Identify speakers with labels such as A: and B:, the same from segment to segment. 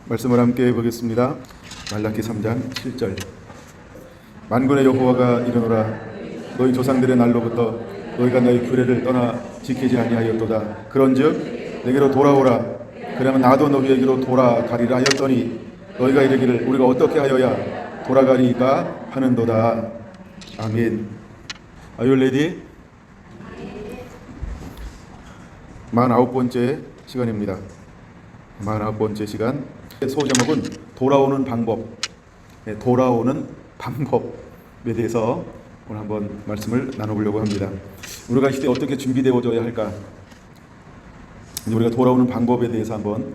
A: 말씀을 함께 보겠습니다. 말라기 3장 7절. 만군의 여호와가 이르노라 너희 조상들의 날로부터 너희가 너희 규례를 떠나 지키지 아니하였도다. 그런즉 내게로 돌아오라. 그러면 나도 너희에게로 돌아가리라 하였더니 너희가 이르기를 우리가 어떻게 하여야 돌아가리까 하는도다. 아멘. Are you ready? 49번째 시간입니다. 49번째 시간. 소제목은 돌아오는 방법. 돌아오는 방법에 대해서 오늘 한번 말씀을 나눠보려고 합니다. 우리가 이 시대에 어떻게 준비되어져야 할까? 우리가 돌아오는 방법에 대해서 한번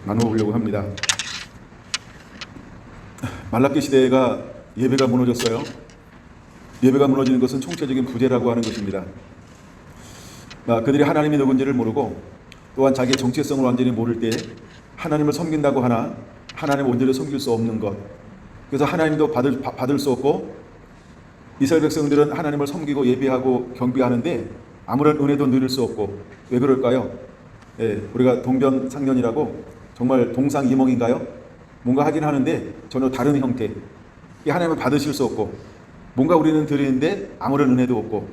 A: 나눠보려고 합니다. 말라기 시대가 예배가 무너졌어요. 예배가 무너지는 것은 총체적인 부재라고 하는 것입니다. 그들이 하나님이 누군지를 모르고 또한 자기의 정체성을 완전히 모를 때 하나님을 섬긴다고 하나 하나님을 온전히 섬길 수 없는 것. 그래서 하나님도 받을 수 없고 이스라엘 백성들은 하나님을 섬기고 예배하고 경배하는데 아무런 은혜도 누릴 수 없고. 왜 그럴까요? 우리가 동변상련이라고 정말 동상이몽인가요? 뭔가 하긴 하는데 전혀 다른 형태. 하나님을 받으실 수 없고 뭔가 우리는 드리는데 아무런 은혜도 없고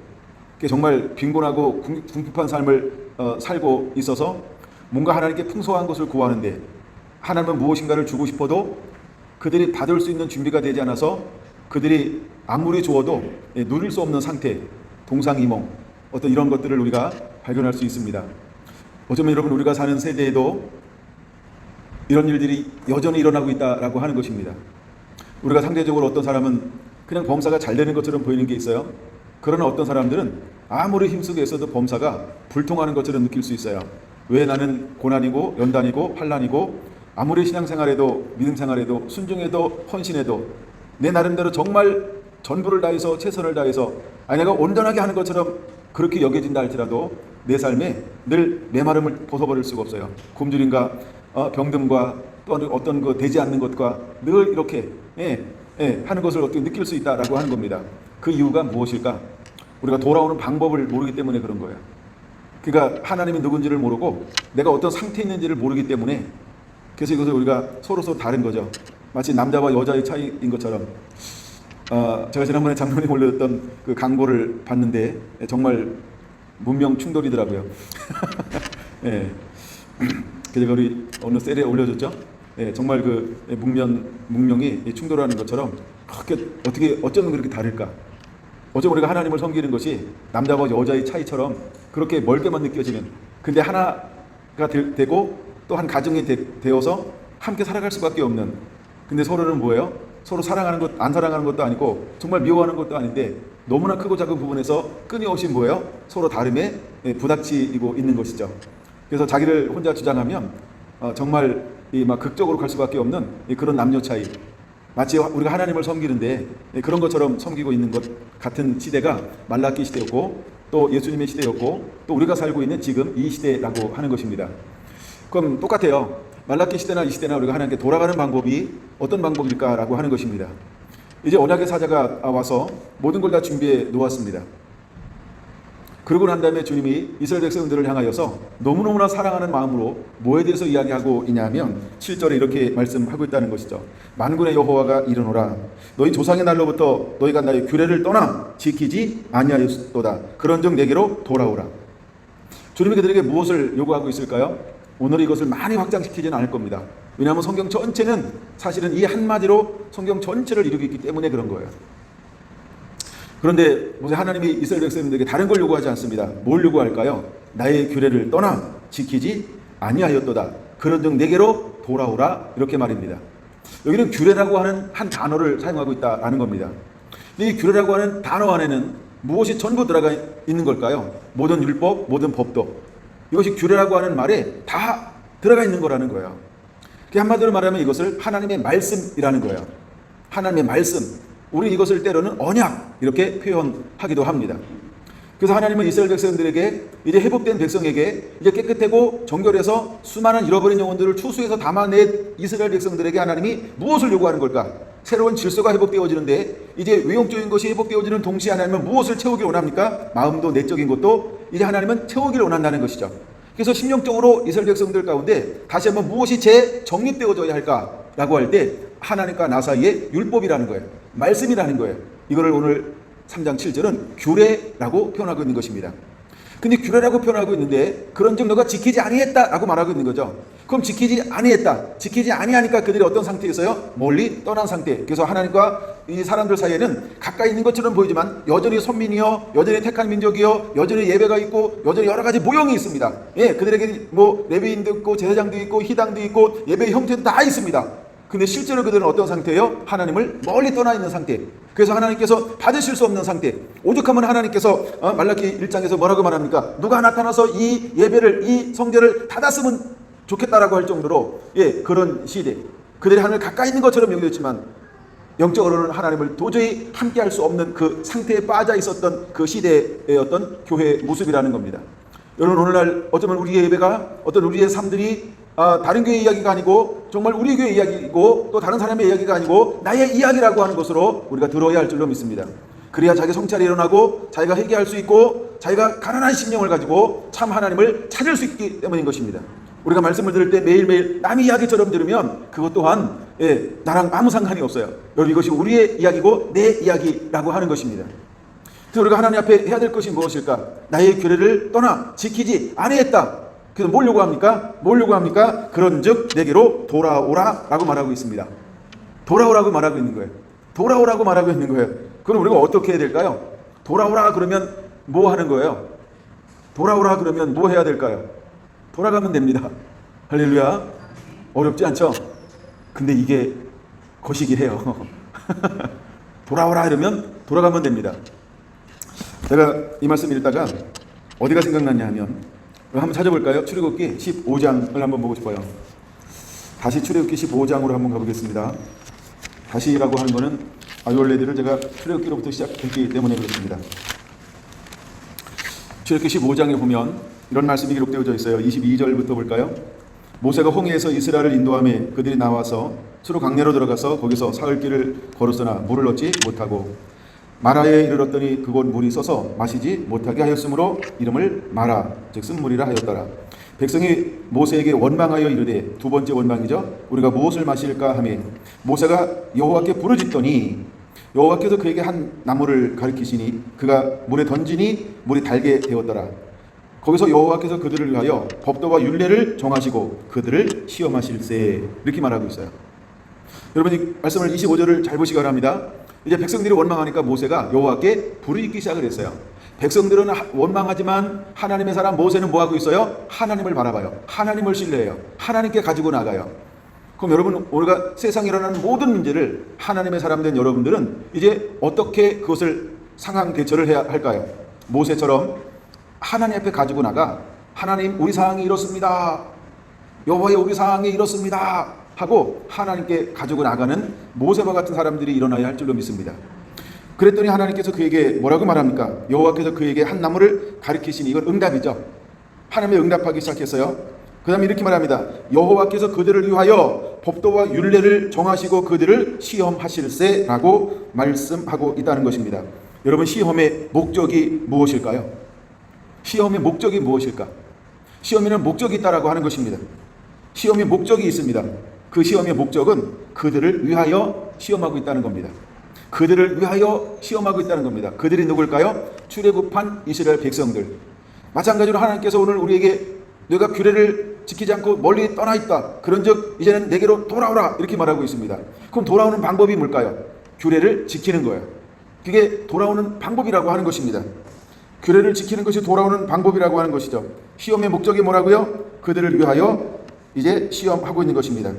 A: 정말 빈곤하고 궁핍한 삶을 살고 있어서 뭔가 하나님께 풍성한 것을 구하는데 하나님은 무엇인가를 주고 싶어도 그들이 받을 수 있는 준비가 되지 않아서 그들이 아무리 주어도 누릴 수 없는 상태, 동상이몽, 어떤 이런 것들을 우리가 발견할 수 있습니다. 어쩌면 여러분 우리가 사는 세대에도 이런 일들이 여전히 일어나고 있다라고 하는 것입니다. 우리가 상대적으로 어떤 사람은 그냥 범사가 잘 되는 것처럼 보이는 게 있어요. 그러나 어떤 사람들은 아무리 힘쓰고 애써도 범사가 불통하는 것처럼 느낄 수 있어요. 왜 나는 고난이고 연단이고 환난이고 아무리 신앙생활에도 믿음생활에도 순종해도 헌신해도 내 나름대로 정말 전부를 다해서 최선을 다해서 내가 온전하게 하는 것처럼 그렇게 여겨진다 할지라도 내 삶에 늘 메마름을 벗어버릴 수가 없어요. 굶주림과 병듦과 또 어떤 그 되지 않는 것과 늘 이렇게 하는 것을 어떻게 느낄 수 있다라고 하는 겁니다. 그 이유가 무엇일까? 우리가 돌아오는 방법을 모르기 때문에 그런 거예요. 그러니까 하나님이 누군지를 모르고 내가 어떤 상태에 있는지를 모르기 때문에 그래서 이것을 우리가 서로 다른 거죠. 마치 남자와 여자의 차이인 것처럼 제가 지난번에 장로님 올렸던 그 광고를 봤는데 정말 문명 충돌이더라고요. 그래서 우리 어느 셀에 올려줬죠. 정말 그 문명이 충돌하는 것처럼 어떻게 어쩌면 그렇게 다를까? 어쩌면 우리가 하나님을 섬기는 것이 남자와 여자의 차이처럼 그렇게 멀게만 느껴지는, 근데 하나가 되고 또 한 가정이 되어서 함께 살아갈 수밖에 없는. 근데 서로는 뭐예요? 서로 사랑하는 것, 안 사랑하는 것도 아니고 정말 미워하는 것도 아닌데 너무나 크고 작은 부분에서 끊임없이 뭐예요? 서로 다름에 부닥치고 있는 것이죠. 그래서 자기를 혼자 주장하면 정말 막 극적으로 갈 수밖에 없는 그런 남녀 차이. 마치 우리가 하나님을 섬기는데 그런 것처럼 섬기고 있는 것 같은 시대가 말라기 시대였고 또 예수님의 시대였고 또 우리가 살고 있는 지금 이 시대라고 하는 것입니다. 그럼 똑같아요. 말라기 시대나 이 시대나 우리가 하나님께 돌아가는 방법이 어떤 방법일까라고 하는 것입니다. 이제 언약의 사자가 와서 모든 걸 다 준비해 놓았습니다. 그러고 난 다음에 주님이 이스라엘 백성들을 향하여서 너무너무나 사랑하는 마음으로 뭐에 대해서 이야기하고 있냐면 7절에 이렇게 말씀하고 있다는 것이죠. 만군의 여호와가 이르노라 너희 조상의 날로부터 너희가 나의 규례를 떠나 지키지 아니하였도다. 그런즉 내게로 돌아오라. 주님이 그들에게 무엇을 요구하고 있을까요? 오늘 이것을 많이 확장시키지는 않을 겁니다. 왜냐하면 성경 전체는 사실은 이 한마디로 성경 전체를 이루고 있기 때문에 그런 거예요. 그런데 하나님이 이스라엘 백성들에게 다른 걸 요구하지 않습니다. 뭘 요구할까요? 나의 규례를 떠나 지키지 아니하였도다. 그런즉 내게로 돌아오라. 이렇게 말입니다. 여기는 규례라고 하는 한 단어를 사용하고 있다는 겁니다. 근데 이 규례라고 하는 단어 안에는 무엇이 전부 들어가 있는 걸까요? 모든 율법, 모든 법도. 이것이 규례라고 하는 말에 다 들어가 있는 거라는 거예요. 한마디로 말하면 이것을 하나님의 말씀이라는 거예요. 하나님의 말씀. 우리 이것을 때로는 언약 이렇게 표현하기도 합니다. 그래서 하나님은 이스라엘 백성들에게 이제 회복된 백성에게 이제 깨끗하고 정결해서 수많은 잃어버린 영혼들을 추수해서 담아낸 이스라엘 백성들에게 하나님이 무엇을 요구하는 걸까? 새로운 질서가 회복되어지는데 이제 외형적인 것이 회복되어지는 동시에 하나님은 무엇을 채우길 원합니까? 마음도 내적인 것도 이제 하나님은 채우기를 원한다는 것이죠. 그래서 심령적으로 이스라엘 백성들 가운데 다시 한번 무엇이 재정립되어져야 할까라고 할 때 하나님과 나 사이에 율법이라는 거예요. 말씀이라는 거예요. 이거를 오늘 3장 7절은 규례라고 표현하고 있는 것입니다. 근데 규례라고 표현하고 있는데 그런즉 너가 지키지 아니했다라고 말하고 있는 거죠. 그럼 지키지 아니했다. 지키지 아니하니까 그들이 어떤 상태였어요? 멀리 떠난 상태. 그래서 하나님과 이 사람들 사이에는 가까이 있는 것처럼 보이지만 여전히 선민이요, 여전히 택한 민족이요, 여전히 예배가 있고 여전히 여러 가지 모형이 있습니다. 예, 그들에게 뭐 레위인도 있고 제사장도 있고 희당도 있고 예배의 형태도 다 있습니다. 근데 실제로 그들은 어떤 상태예요? 하나님을 멀리 떠나 있는 상태. 그래서 하나님께서 받으실 수 없는 상태. 오죽하면 하나님께서 말라기 1장에서 뭐라고 말합니까? 누가 나타나서 이 예배를, 이 성전을 닫았으면 좋겠다라고 할 정도로, 예, 그런 시대. 그들이 하나님을 가까이 있는 것처럼 여겨졌지만 영적으로는 하나님을 도저히 함께 할 수 없는 그 상태에 빠져 있었던 그 시대의 어떤 교회의 모습이라는 겁니다. 여러분, 오늘날 어쩌면 우리의 예배가, 어떤 우리의 삶들이 다른 교회 이야기가 아니고 정말 우리 교회 이야기이고 또 다른 사람의 이야기가 아니고 나의 이야기라고 하는 것으로 우리가 들어야 할 줄로 믿습니다. 그래야 자기 성찰이 일어나고 자기가 회개할 수 있고 자기가 가난한 심령을 가지고 참 하나님을 찾을 수 있기 때문인 것입니다. 우리가 말씀을 들을 때 매일매일 남의 이야기처럼 들으면 그것 또한, 예, 나랑 아무 상관이 없어요. 여러분, 이것이 우리의 이야기고 내 이야기라고 하는 것입니다. 그래서 우리가 하나님 앞에 해야 될 것이 무엇일까? 나의 규례를 떠나 지키지 아니했다. 그래서 뭘 요구합니까? 뭘 요구합니까? 그런즉 내게로 돌아오라 라고 말하고 있습니다. 돌아오라고 말하고 있는 거예요. 돌아오라고 말하고 있는 거예요. 그럼 우리가 어떻게 해야 될까요? 돌아오라 그러면 뭐 하는 거예요? 돌아오라 그러면 뭐 해야 될까요? 돌아가면 됩니다. 할렐루야. 어렵지 않죠? 근데 이게 거시기 해요. 돌아오라 이러면 돌아가면 됩니다. 제가 이 말씀 읽다가 어디가 생각났냐 하면 한번 찾아볼까요? 출애굽기 15장을 한번 보고 싶어요. 다시 출애굽기 15장으로 한번 가보겠습니다. 다시라고 하는 거는 아이올레드를 제가 출애굽기로부터 시작했기 때문에 그렇습니다. 출애굽기 15장에 보면 이런 말씀이 기록되어져 있어요. 22절부터 볼까요? 모세가 홍해에서 이스라엘을 인도하며 그들이 나와서 수로 강내로 들어가서 거기서 사흘 길을 걸었으나 물을 얻지 못하고 마라에 이르렀더니 그곳 물이 써서 마시지 못하게 하였으므로 이름을 마라, 즉 쓴물이라 하였더라. 백성이 모세에게 원망하여 이르되, 두 번째 원망이죠. 우리가 무엇을 마실까 하며 모세가 여호와께 부르짖더니 여호와께서 그에게 한 나무를 가리키시니 그가 물에 던지니 물이 달게 되었더라. 거기서 여호와께서 그들을 위하여 법도와 율례를 정하시고 그들을 시험하실세, 이렇게 말하고 있어요. 여러분, 이 말씀을 25절을 잘 보시기 바랍니다. 이제 백성들이 원망하니까 모세가 여호와께 부르짖기 시작을 했어요. 백성들은 원망하지만 하나님의 사람 모세는 뭐 하고 있어요? 하나님을 바라봐요. 하나님을 신뢰해요. 하나님께 가지고 나가요. 그럼 여러분, 우리가 세상에 일어나는 모든 문제를 하나님의 사람 된 여러분들은 이제 어떻게 그것을 상황 대처를 해야 할까요? 모세처럼 하나님 앞에 가지고 나가, 하나님 우리 상황이 이렇습니다. 여호와의 우리 상황이 이렇습니다 하고 하나님께 가지고 나가는 모세와 같은 사람들이 일어나야 할 줄로 믿습니다. 그랬더니 하나님께서 그에게 뭐라고 말합니까? 여호와께서 그에게 한 나무를 가리키시니, 이건 응답이죠. 하나님의 응답하기 시작했어요. 그 다음에 이렇게 말합니다. 여호와께서 그들을 위하여 법도와 율례를 정하시고 그들을 시험하실세 라고 말씀하고 있다는 것입니다. 여러분, 시험의 목적이 무엇일까요? 시험의 목적이 무엇일까? 시험에는 목적이 있다라고 하는 것입니다. 시험의 목적이 있습니다. 그 시험의 목적은 그들을 위하여 시험하고 있다는 겁니다. 그들을 위하여 시험하고 있다는 겁니다. 그들이 누굴까요? 출애굽한 이스라엘 백성들. 마찬가지로 하나님께서 오늘 우리에게 너가 규례를 지키지 않고 멀리 떠나 있다, 그런즉 이제는 내게로 돌아오라, 이렇게 말하고 있습니다. 그럼 돌아오는 방법이 뭘까요? 규례를 지키는 거예요. 그게 돌아오는 방법이라고 하는 것입니다. 규례를 지키는 것이 돌아오는 방법이라고 하는 것이죠. 시험의 목적이 뭐라고요? 그들을 위하여 이제 시험하고 있는 것입니다.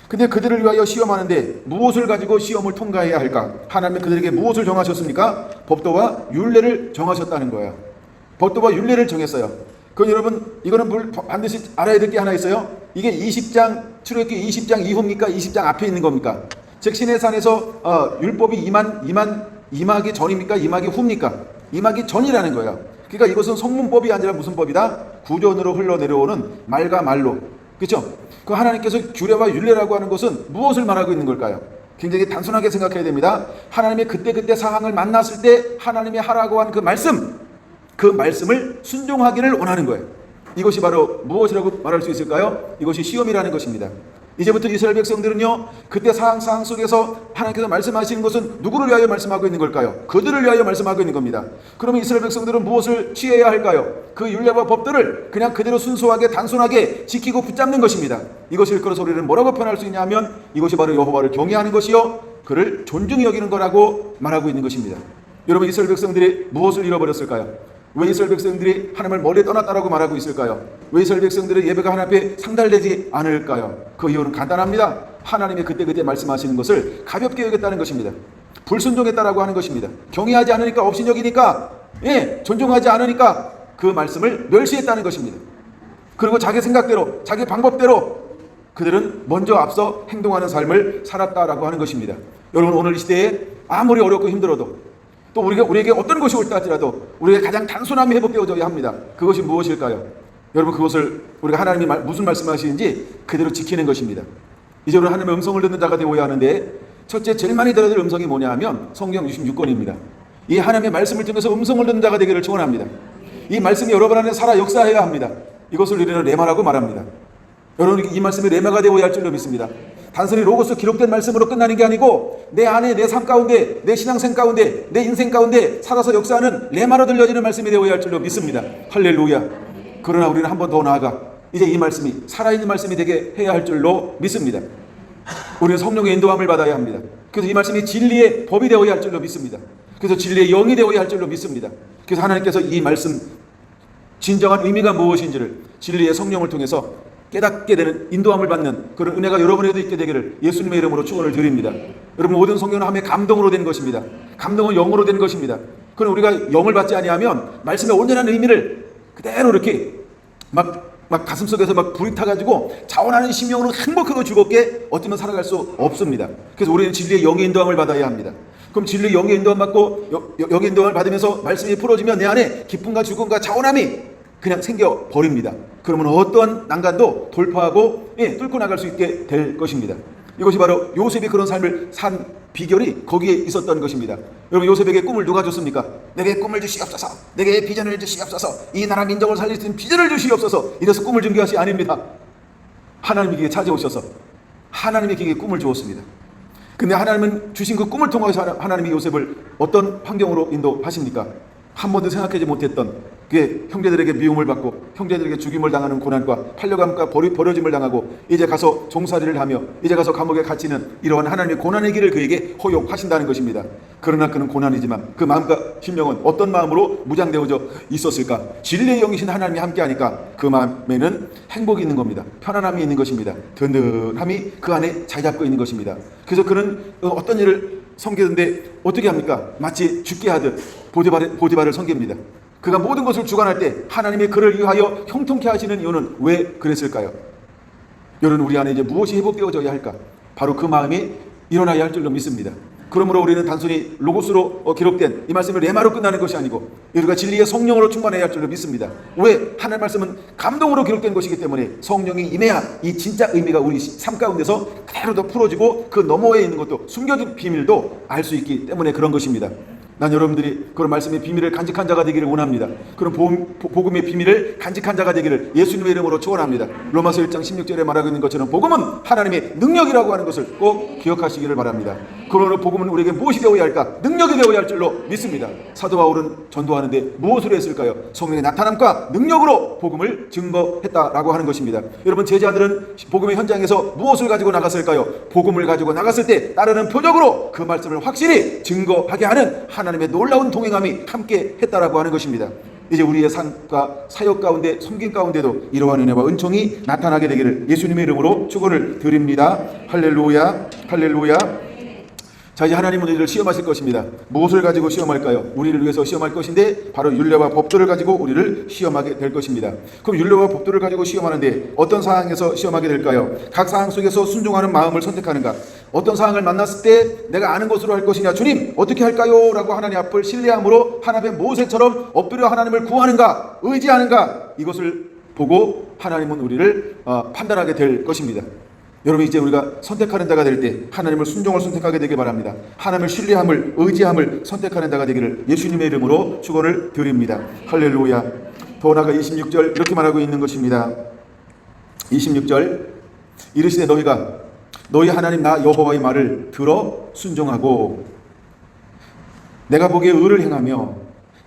A: 근데 그들을 위하여 시험하는데 무엇을 가지고 시험을 통과해야 할까? 하나님은 그들에게 무엇을 정하셨습니까? 법도와 율례를 정하셨다는 거예요. 법도와 율례를 정했어요. 그건 여러분, 이거는 반드시 알아야 될 게 하나 있어요. 이게 20장, 출애굽기 20장 이후입니까? 20장 앞에 있는 겁니까? 즉 시내산에서 율법이 임하기 전입니까? 임하기 후입니까? 임하기 전이라는 거예요. 그러니까 이것은 성문법이 아니라 무슨 법이다? 구전으로 흘러내려오는 말과 말로. 그렇죠? 그 하나님께서 규례와 율례라고 하는 것은 무엇을 말하고 있는 걸까요? 굉장히 단순하게 생각해야 됩니다. 하나님의 그때그때 상황을 만났을 때 하나님이 하라고 한 그 말씀, 그 말씀을 순종하기를 원하는 거예요. 이것이 바로 무엇이라고 말할 수 있을까요? 이것이 시험이라는 것입니다. 이제부터 이스라엘 백성들은요, 그때 상황 속에서 하나님께서 말씀하시는 것은 누구를 위하여 말씀하고 있는 걸까요? 그들을 위하여 말씀하고 있는 겁니다. 그러면 이스라엘 백성들은 무엇을 취해야 할까요? 그 율례와 법들을 그냥 그대로 순수하게 단순하게 지키고 붙잡는 것입니다. 이것을 일컬어서 우리는 뭐라고 표현할 수 있냐 하면 이것이 바로 여호와를 경외하는 것이요 그를 존중히 여기는 거라고 말하고 있는 것입니다. 여러분, 이스라엘 백성들이 무엇을 잃어버렸을까요? 왜 이스라엘 백성들이 하나님을 멀리 떠났다라고 말하고 있을까요? 왜 이스라엘 백성들의 예배가 하나님 앞에 상달되지 않을까요? 그 이유는 간단합니다. 하나님이 그때 말씀하시는 것을 가볍게 여겼다는 것입니다. 불순종했다라고 하는 것입니다. 경외하지 않으니까, 업신여기니까, 존중하지 않으니까 그 말씀을 멸시했다는 것입니다. 그리고 자기 생각대로, 자기 방법대로 그들은 먼저 앞서 행동하는 삶을 살았다라고 하는 것입니다. 여러분, 오늘 이 시대에 아무리 어렵고 힘들어도 또 우리에게 어떤 것이 옳다 할지라도 우리에게 가장 단순함이 회복되어져야 합니다. 그것이 무엇일까요? 여러분, 그것을 우리가 하나님이 무슨 말씀하시는지 그대로 지키는 것입니다. 이제 우리는 하나님의 음성을 듣는 자가 되어야 하는데, 첫째 제일 많이 들어야 될 음성이 뭐냐 하면 성경 66권입니다. 이 하나님의 말씀을 통해서 음성을 듣는 자가 되기를 축원합니다. 이 말씀이 여러분 안에 살아 역사해야 합니다. 이것을 우리는 레마라고 말합니다. 여러분, 이 말씀이 레마가 되어야 할 줄로 믿습니다. 단순히 로고스 기록된 말씀으로 끝나는 게 아니고 내 안에, 내 삶 가운데, 내 신앙생 가운데, 내 인생 가운데 살아서 역사하는 레마로 들려지는 말씀이 되어야 할 줄로 믿습니다. 할렐루야. 그러나 우리는 한 번 더 나아가 이제 이 말씀이 살아있는 말씀이 되게 해야 할 줄로 믿습니다. 우리는 성령의 인도함을 받아야 합니다. 그래서 이 말씀이 진리의 법이 되어야 할 줄로 믿습니다. 그래서 진리의 영이 되어야 할 줄로 믿습니다. 그래서 하나님께서 이 말씀 진정한 의미가 무엇인지를 진리의 성령을 통해서 깨닫게 되는, 인도함을 받는 그런 은혜가 여러분에게도 있게 되기를 예수님의 이름으로 축원을 드립니다. 여러분, 모든 성경은 하나님의 감동으로 된 것입니다. 감동은 영으로 된 것입니다. 그럼 우리가 영을 받지 아니하면 말씀의 온전한 의미를 그대로 이렇게 막 가슴속에서 막 불이 타가지고 자원하는 심령으로 행복하고 즐겁게 어쩌면 살아갈 수 없습니다. 그래서 우리는 진리의 영의 인도함을 받아야 합니다. 그럼 진리의 영의 인도함 받고 영의 인도함을 받으면서 말씀이 풀어지면 내 안에 기쁨과 즐거움과 자원함이 그냥 생겨버립니다. 그러면 어떠한 난간도 돌파하고 뚫고 나갈 수 있게 될 것입니다. 이것이 바로 요셉이 그런 삶을 산 비결이 거기에 있었던 것입니다. 여러분, 요셉에게 꿈을 누가 줬습니까? 내게 꿈을 주시옵소서, 내게 비전을 주시옵소서, 이 나라 민족을 살릴 수 있는 비전을 주시옵소서, 이래서 꿈을 준 것이 아닙니다. 하나님이 기에 찾아오셔서 하나님이 기에 꿈을 주었습니다. 근데 하나님은 주신 그 꿈을 통해서 하나님이 요셉을 어떤 환경으로 인도하십니까? 한 번도 생각하지 못했던 그게 형제들에게 미움을 받고 형제들에게 죽임을 당하는 고난과 팔려감과 버려짐을 당하고 이제 가서 종살이를 하며 이제 가서 감옥에 갇히는 이러한 하나님의 고난의 길을 그에게 허용하신다는 것입니다. 그러나 그는 고난이지만 그 마음과 심령은 어떤 마음으로 무장되어져 있었을까? 진리의 영이신 하나님이 함께하니까 그 마음에는 행복이 있는 겁니다. 편안함이 있는 것입니다. 든든함이 그 안에 자리 잡고 있는 것입니다. 그래서 그는 어떤 일을 섬기는데 어떻게 합니까? 마치 죽게 하듯 보디발을 섬깁니다. 그가 모든 것을 주관할 때 하나님이 그를 위하여 형통케 하시는 이유는 왜 그랬을까요? 여러분, 우리 안에 이제 무엇이 회복되어져야 할까? 바로 그 마음이 일어나야 할 줄로 믿습니다. 그러므로 우리는 단순히 로고스로 기록된 이 말씀을 레마로 끝나는 것이 아니고 우리가 진리의 성령으로 충만해야 할 줄로 믿습니다. 왜? 하나님의 말씀은 감동으로 기록된 것이기 때문에 성령이 임해야 이 진짜 의미가 우리 삶 가운데서 그대로 더 풀어지고 그 너머에 있는 것도 숨겨진 비밀도 알 수 있기 때문에 그런 것입니다. 난 여러분들이 그런 말씀의 비밀을 간직한 자가 되기를 원합니다. 그런 복음의 비밀을 간직한 자가 되기를 예수님의 이름으로 축원합니다. 로마서 1장 16절에 말하고 있는 것처럼 복음은 하나님의 능력이라고 하는 것을 꼭 기억하시기를 바랍니다. 그러므로 복음은 우리에게 무엇이 되어야 할까? 능력이 되어야 할 줄로 믿습니다. 사도 바울은 전도하는데 무엇으로 했을까요? 성령의 나타남과 능력으로 복음을 증거했다라고 하는 것입니다. 여러분, 제자들은 복음의 현장에서 무엇을 가지고 나갔을까요? 복음을 가지고 나갔을 때 따르는 표적으로 그 말씀을 확실히 증거하게 하는 하나님의 놀라운 동행함이 함께 했다라고 하는 것입니다. 이제 우리의 삶과 사역 가운데, 섬김 가운데도 이러한 은혜와 은총이 나타나게 되기를 예수님의 이름으로 축원을 드립니다. 할렐루야, 할렐루야. 자, 이제 하나님은 우리를 시험하실 것입니다. 무엇을 가지고 시험할까요? 우리를 위해서 시험할 것인데 바로 율례와 법도를 가지고 우리를 시험하게 될 것입니다. 그럼 율례와 법도를 가지고 시험하는데 어떤 상황에서 시험하게 될까요? 각 상황 속에서 순종하는 마음을 선택하는가? 어떤 상황을 만났을 때 내가 아는 것으로 할 것이냐? 주님, 어떻게 할까요? 라고 하나님 앞을 신뢰함으로 하나님의 모세처럼 엎드려 하나님을 구하는가? 의지하는가? 이것을 보고 하나님은 우리를 판단하게 될 것입니다. 여러분, 이제 우리가 선택하는 자가 될 때 하나님을 순종을 선택하게 되길 바랍니다. 하나님을 신뢰함을, 의지함을 선택하는 자가 되기를 예수님의 이름으로 축원을 드립니다. 할렐루야. 더 나아가 26절 이렇게 말하고 있는 것입니다. 26절 이르시되 너희가 너희 하나님 나 여호와의 말을 들어 순종하고 내가 보기에 의를 행하며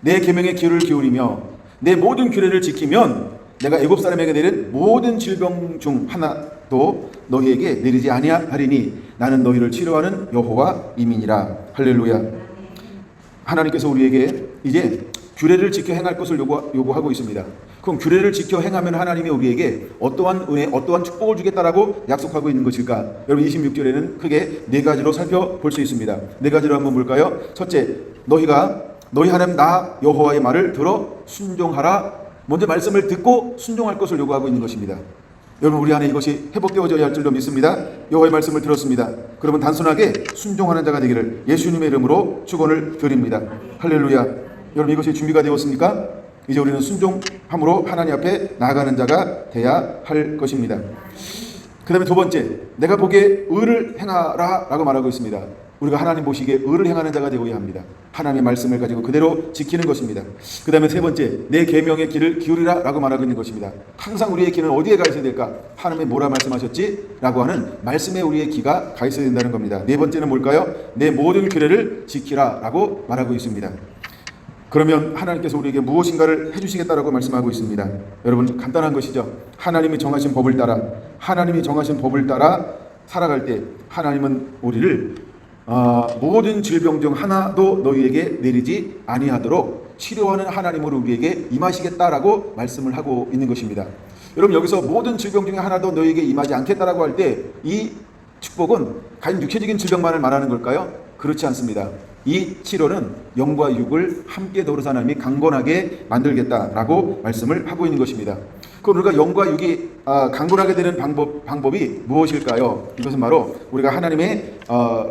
A: 내 계명에 귀를 기울이며 내 모든 규례를 지키면 내가 애굽 사람에게 내린 모든 질병 중 하나도 너희에게 내리지 아니하리니 나는 너희를 치료하는 여호와임이니라. 할렐루야. 하나님께서 우리에게 이제 규례를 지켜 행할 것을 요구하고 있습니다. 그럼 규례를 지켜 행하면 하나님이 우리에게 어떠한 은혜, 어떠한 축복을 주겠다라고 약속하고 있는 것일까? 여러분 26절에는 크게 네 가지로 살펴볼 수 있습니다. 네 가지로 한번 볼까요? 첫째, 너희가 너희 하나님 나 여호와의 말을 들어 순종하라. 먼저 말씀을 듣고 순종할 것을 요구하고 있는 것입니다. 여러분 우리 안에 이것이 회복되어져야 할 줄로 믿습니다. 여호와의 말씀을 들었습니다. 그러면 단순하게 순종하는 자가 되기를 예수님의 이름으로 축원을 드립니다. 할렐루야. 여러분 이것이 준비가 되었습니까? 이제 우리는 순종함으로 하나님 앞에 나아가는 자가 돼야 할 것입니다. 그 다음에 두 번째, 내가 보기에 의를 행하라 라고 말하고 있습니다. 우리가 하나님 보시기에 의를 행하는 자가 되어야 합니다. 하나님의 말씀을 가지고 그대로 지키는 것입니다. 그 다음에 세 번째, 내 계명의 귀를 기울이라 라고 말하고 있는 것입니다. 항상 우리의 귀는 어디에 가 있어야 될까? 하나님이 뭐라 말씀하셨지? 라고 하는 말씀에 우리의 귀가 가 있어야 된다는 겁니다. 네 번째는 뭘까요? 내 모든 규례를 지키라 라고 말하고 있습니다. 그러면 하나님께서 우리에게 무엇인가를 해주시겠다라고 말씀하고 있습니다. 여러분 간단한 것이죠. 하나님이 정하신 법을 따라 살아갈 때 하나님은 우리를 모든 질병 중 하나도 너희에게 내리지 아니하도록 치료하는 하나님으로 우리에게 임하시겠다라고 말씀을 하고 있는 것입니다. 여러분 여기서 모든 질병 중에 하나도 너희에게 임하지 않겠다라고 할 때 이 축복은 과연 육체적인 질병만을 말하는 걸까요? 그렇지 않습니다. 이 치료는 영과 육을 함께 더불어서 하나님이 강건하게 만들겠다라고 말씀을 하고 있는 것입니다. 그럼 우리가 영과 육이 강건하게 되는 방법이 무엇일까요? 이것은 바로 우리가 하나님의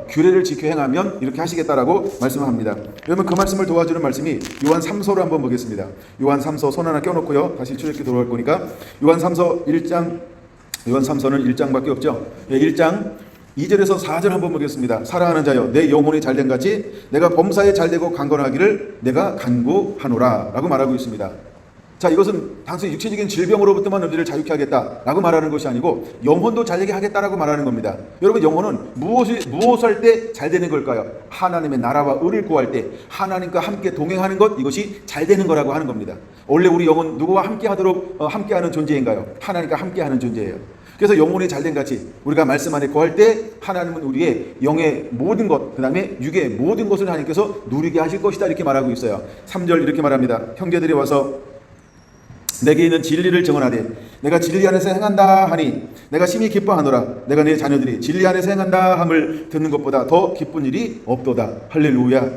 A: 규례를 지켜 행하면 이렇게 하시겠다라고 말씀합니다. 여러분 그 말씀을 도와주는 말씀이 요한 3서로 한번 보겠습니다. 요한 3서 손 하나 껴놓고요. 다시 출애굽기 돌아올 거니까 요한 3서 1장, 요한 3서는 1장밖에 없죠. 1장 2절에서 4절 한번 보겠습니다. 사랑하는 자여 내 영혼이 잘된 같이 내가 범사에 잘되고 강건하기를 내가 간구하노라 라고 말하고 있습니다. 자, 이것은 단순히 육체적인 질병으로부터만 너희를 자유케 하겠다라고 말하는 것이 아니고 영혼도 잘되게 하겠다라고 말하는 겁니다. 여러분 영혼은 무엇할 때 잘되는 걸까요? 하나님의 나라와 의를 구할 때 하나님과 함께 동행하는 것, 이것이 잘되는 거라고 하는 겁니다. 원래 우리 영혼 누구와 함께하는 존재인가요? 하나님과 함께하는 존재예요. 그래서 영혼이 잘된 같이 우리가 말씀 안에 거할 때 하나님은 우리의 영의 모든 것, 그 다음에 육의 모든 것을 하나님께서 누리게 하실 것이다 이렇게 말하고 있어요. 3절 이렇게 말합니다. 형제들이 와서 내게 있는 진리를 증언하되 내가 진리 안에서 행한다 하니 내가 심히 기뻐하노라. 내가 내 자녀들이 진리 안에서 행한다 함을 듣는 것보다 더 기쁜 일이 없도다. 할렐루야.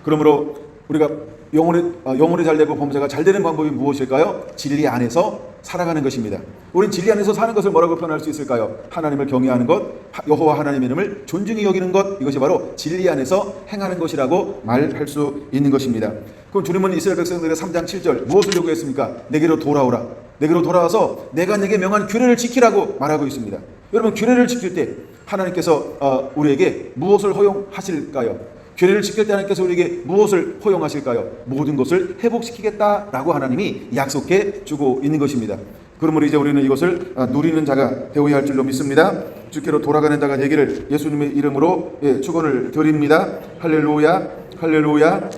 A: 그러므로 우리가 영혼이 잘되고 범사가 잘되는 방법이 무엇일까요? 진리 안에서 살아가는 것입니다. 우리는 진리 안에서 사는 것을 뭐라고 표현할 수 있을까요? 하나님을 경외하는 것, 여호와 하나님의 이름을 존중히 여기는 것, 이것이 바로 진리 안에서 행하는 것이라고 말할 수 있는 것입니다. 그럼 주님은 이스라엘 백성들의 3장 7절 무엇을 요구했습니까? 내게로 돌아오라. 내게로 돌아와서 내가 내게 명한 규례를 지키라고 말하고 있습니다. 여러분 규례를 지킬 때 하나님께서 우리에게 무엇을 허용하실까요? 규례를 지킬 때 하나님께서 우리에게 무엇을 허용하실까요? 모든 것을 회복시키겠다라고 하나님이 약속해 주고 있는 것입니다. 그러므로 이제 우리는 이것을 누리는 자가 되어야 할 줄로 믿습니다. 주께로 돌아가는 자가 되기를 예수님의 이름으로 축원을 드립니다. 할렐루야, 할렐루야.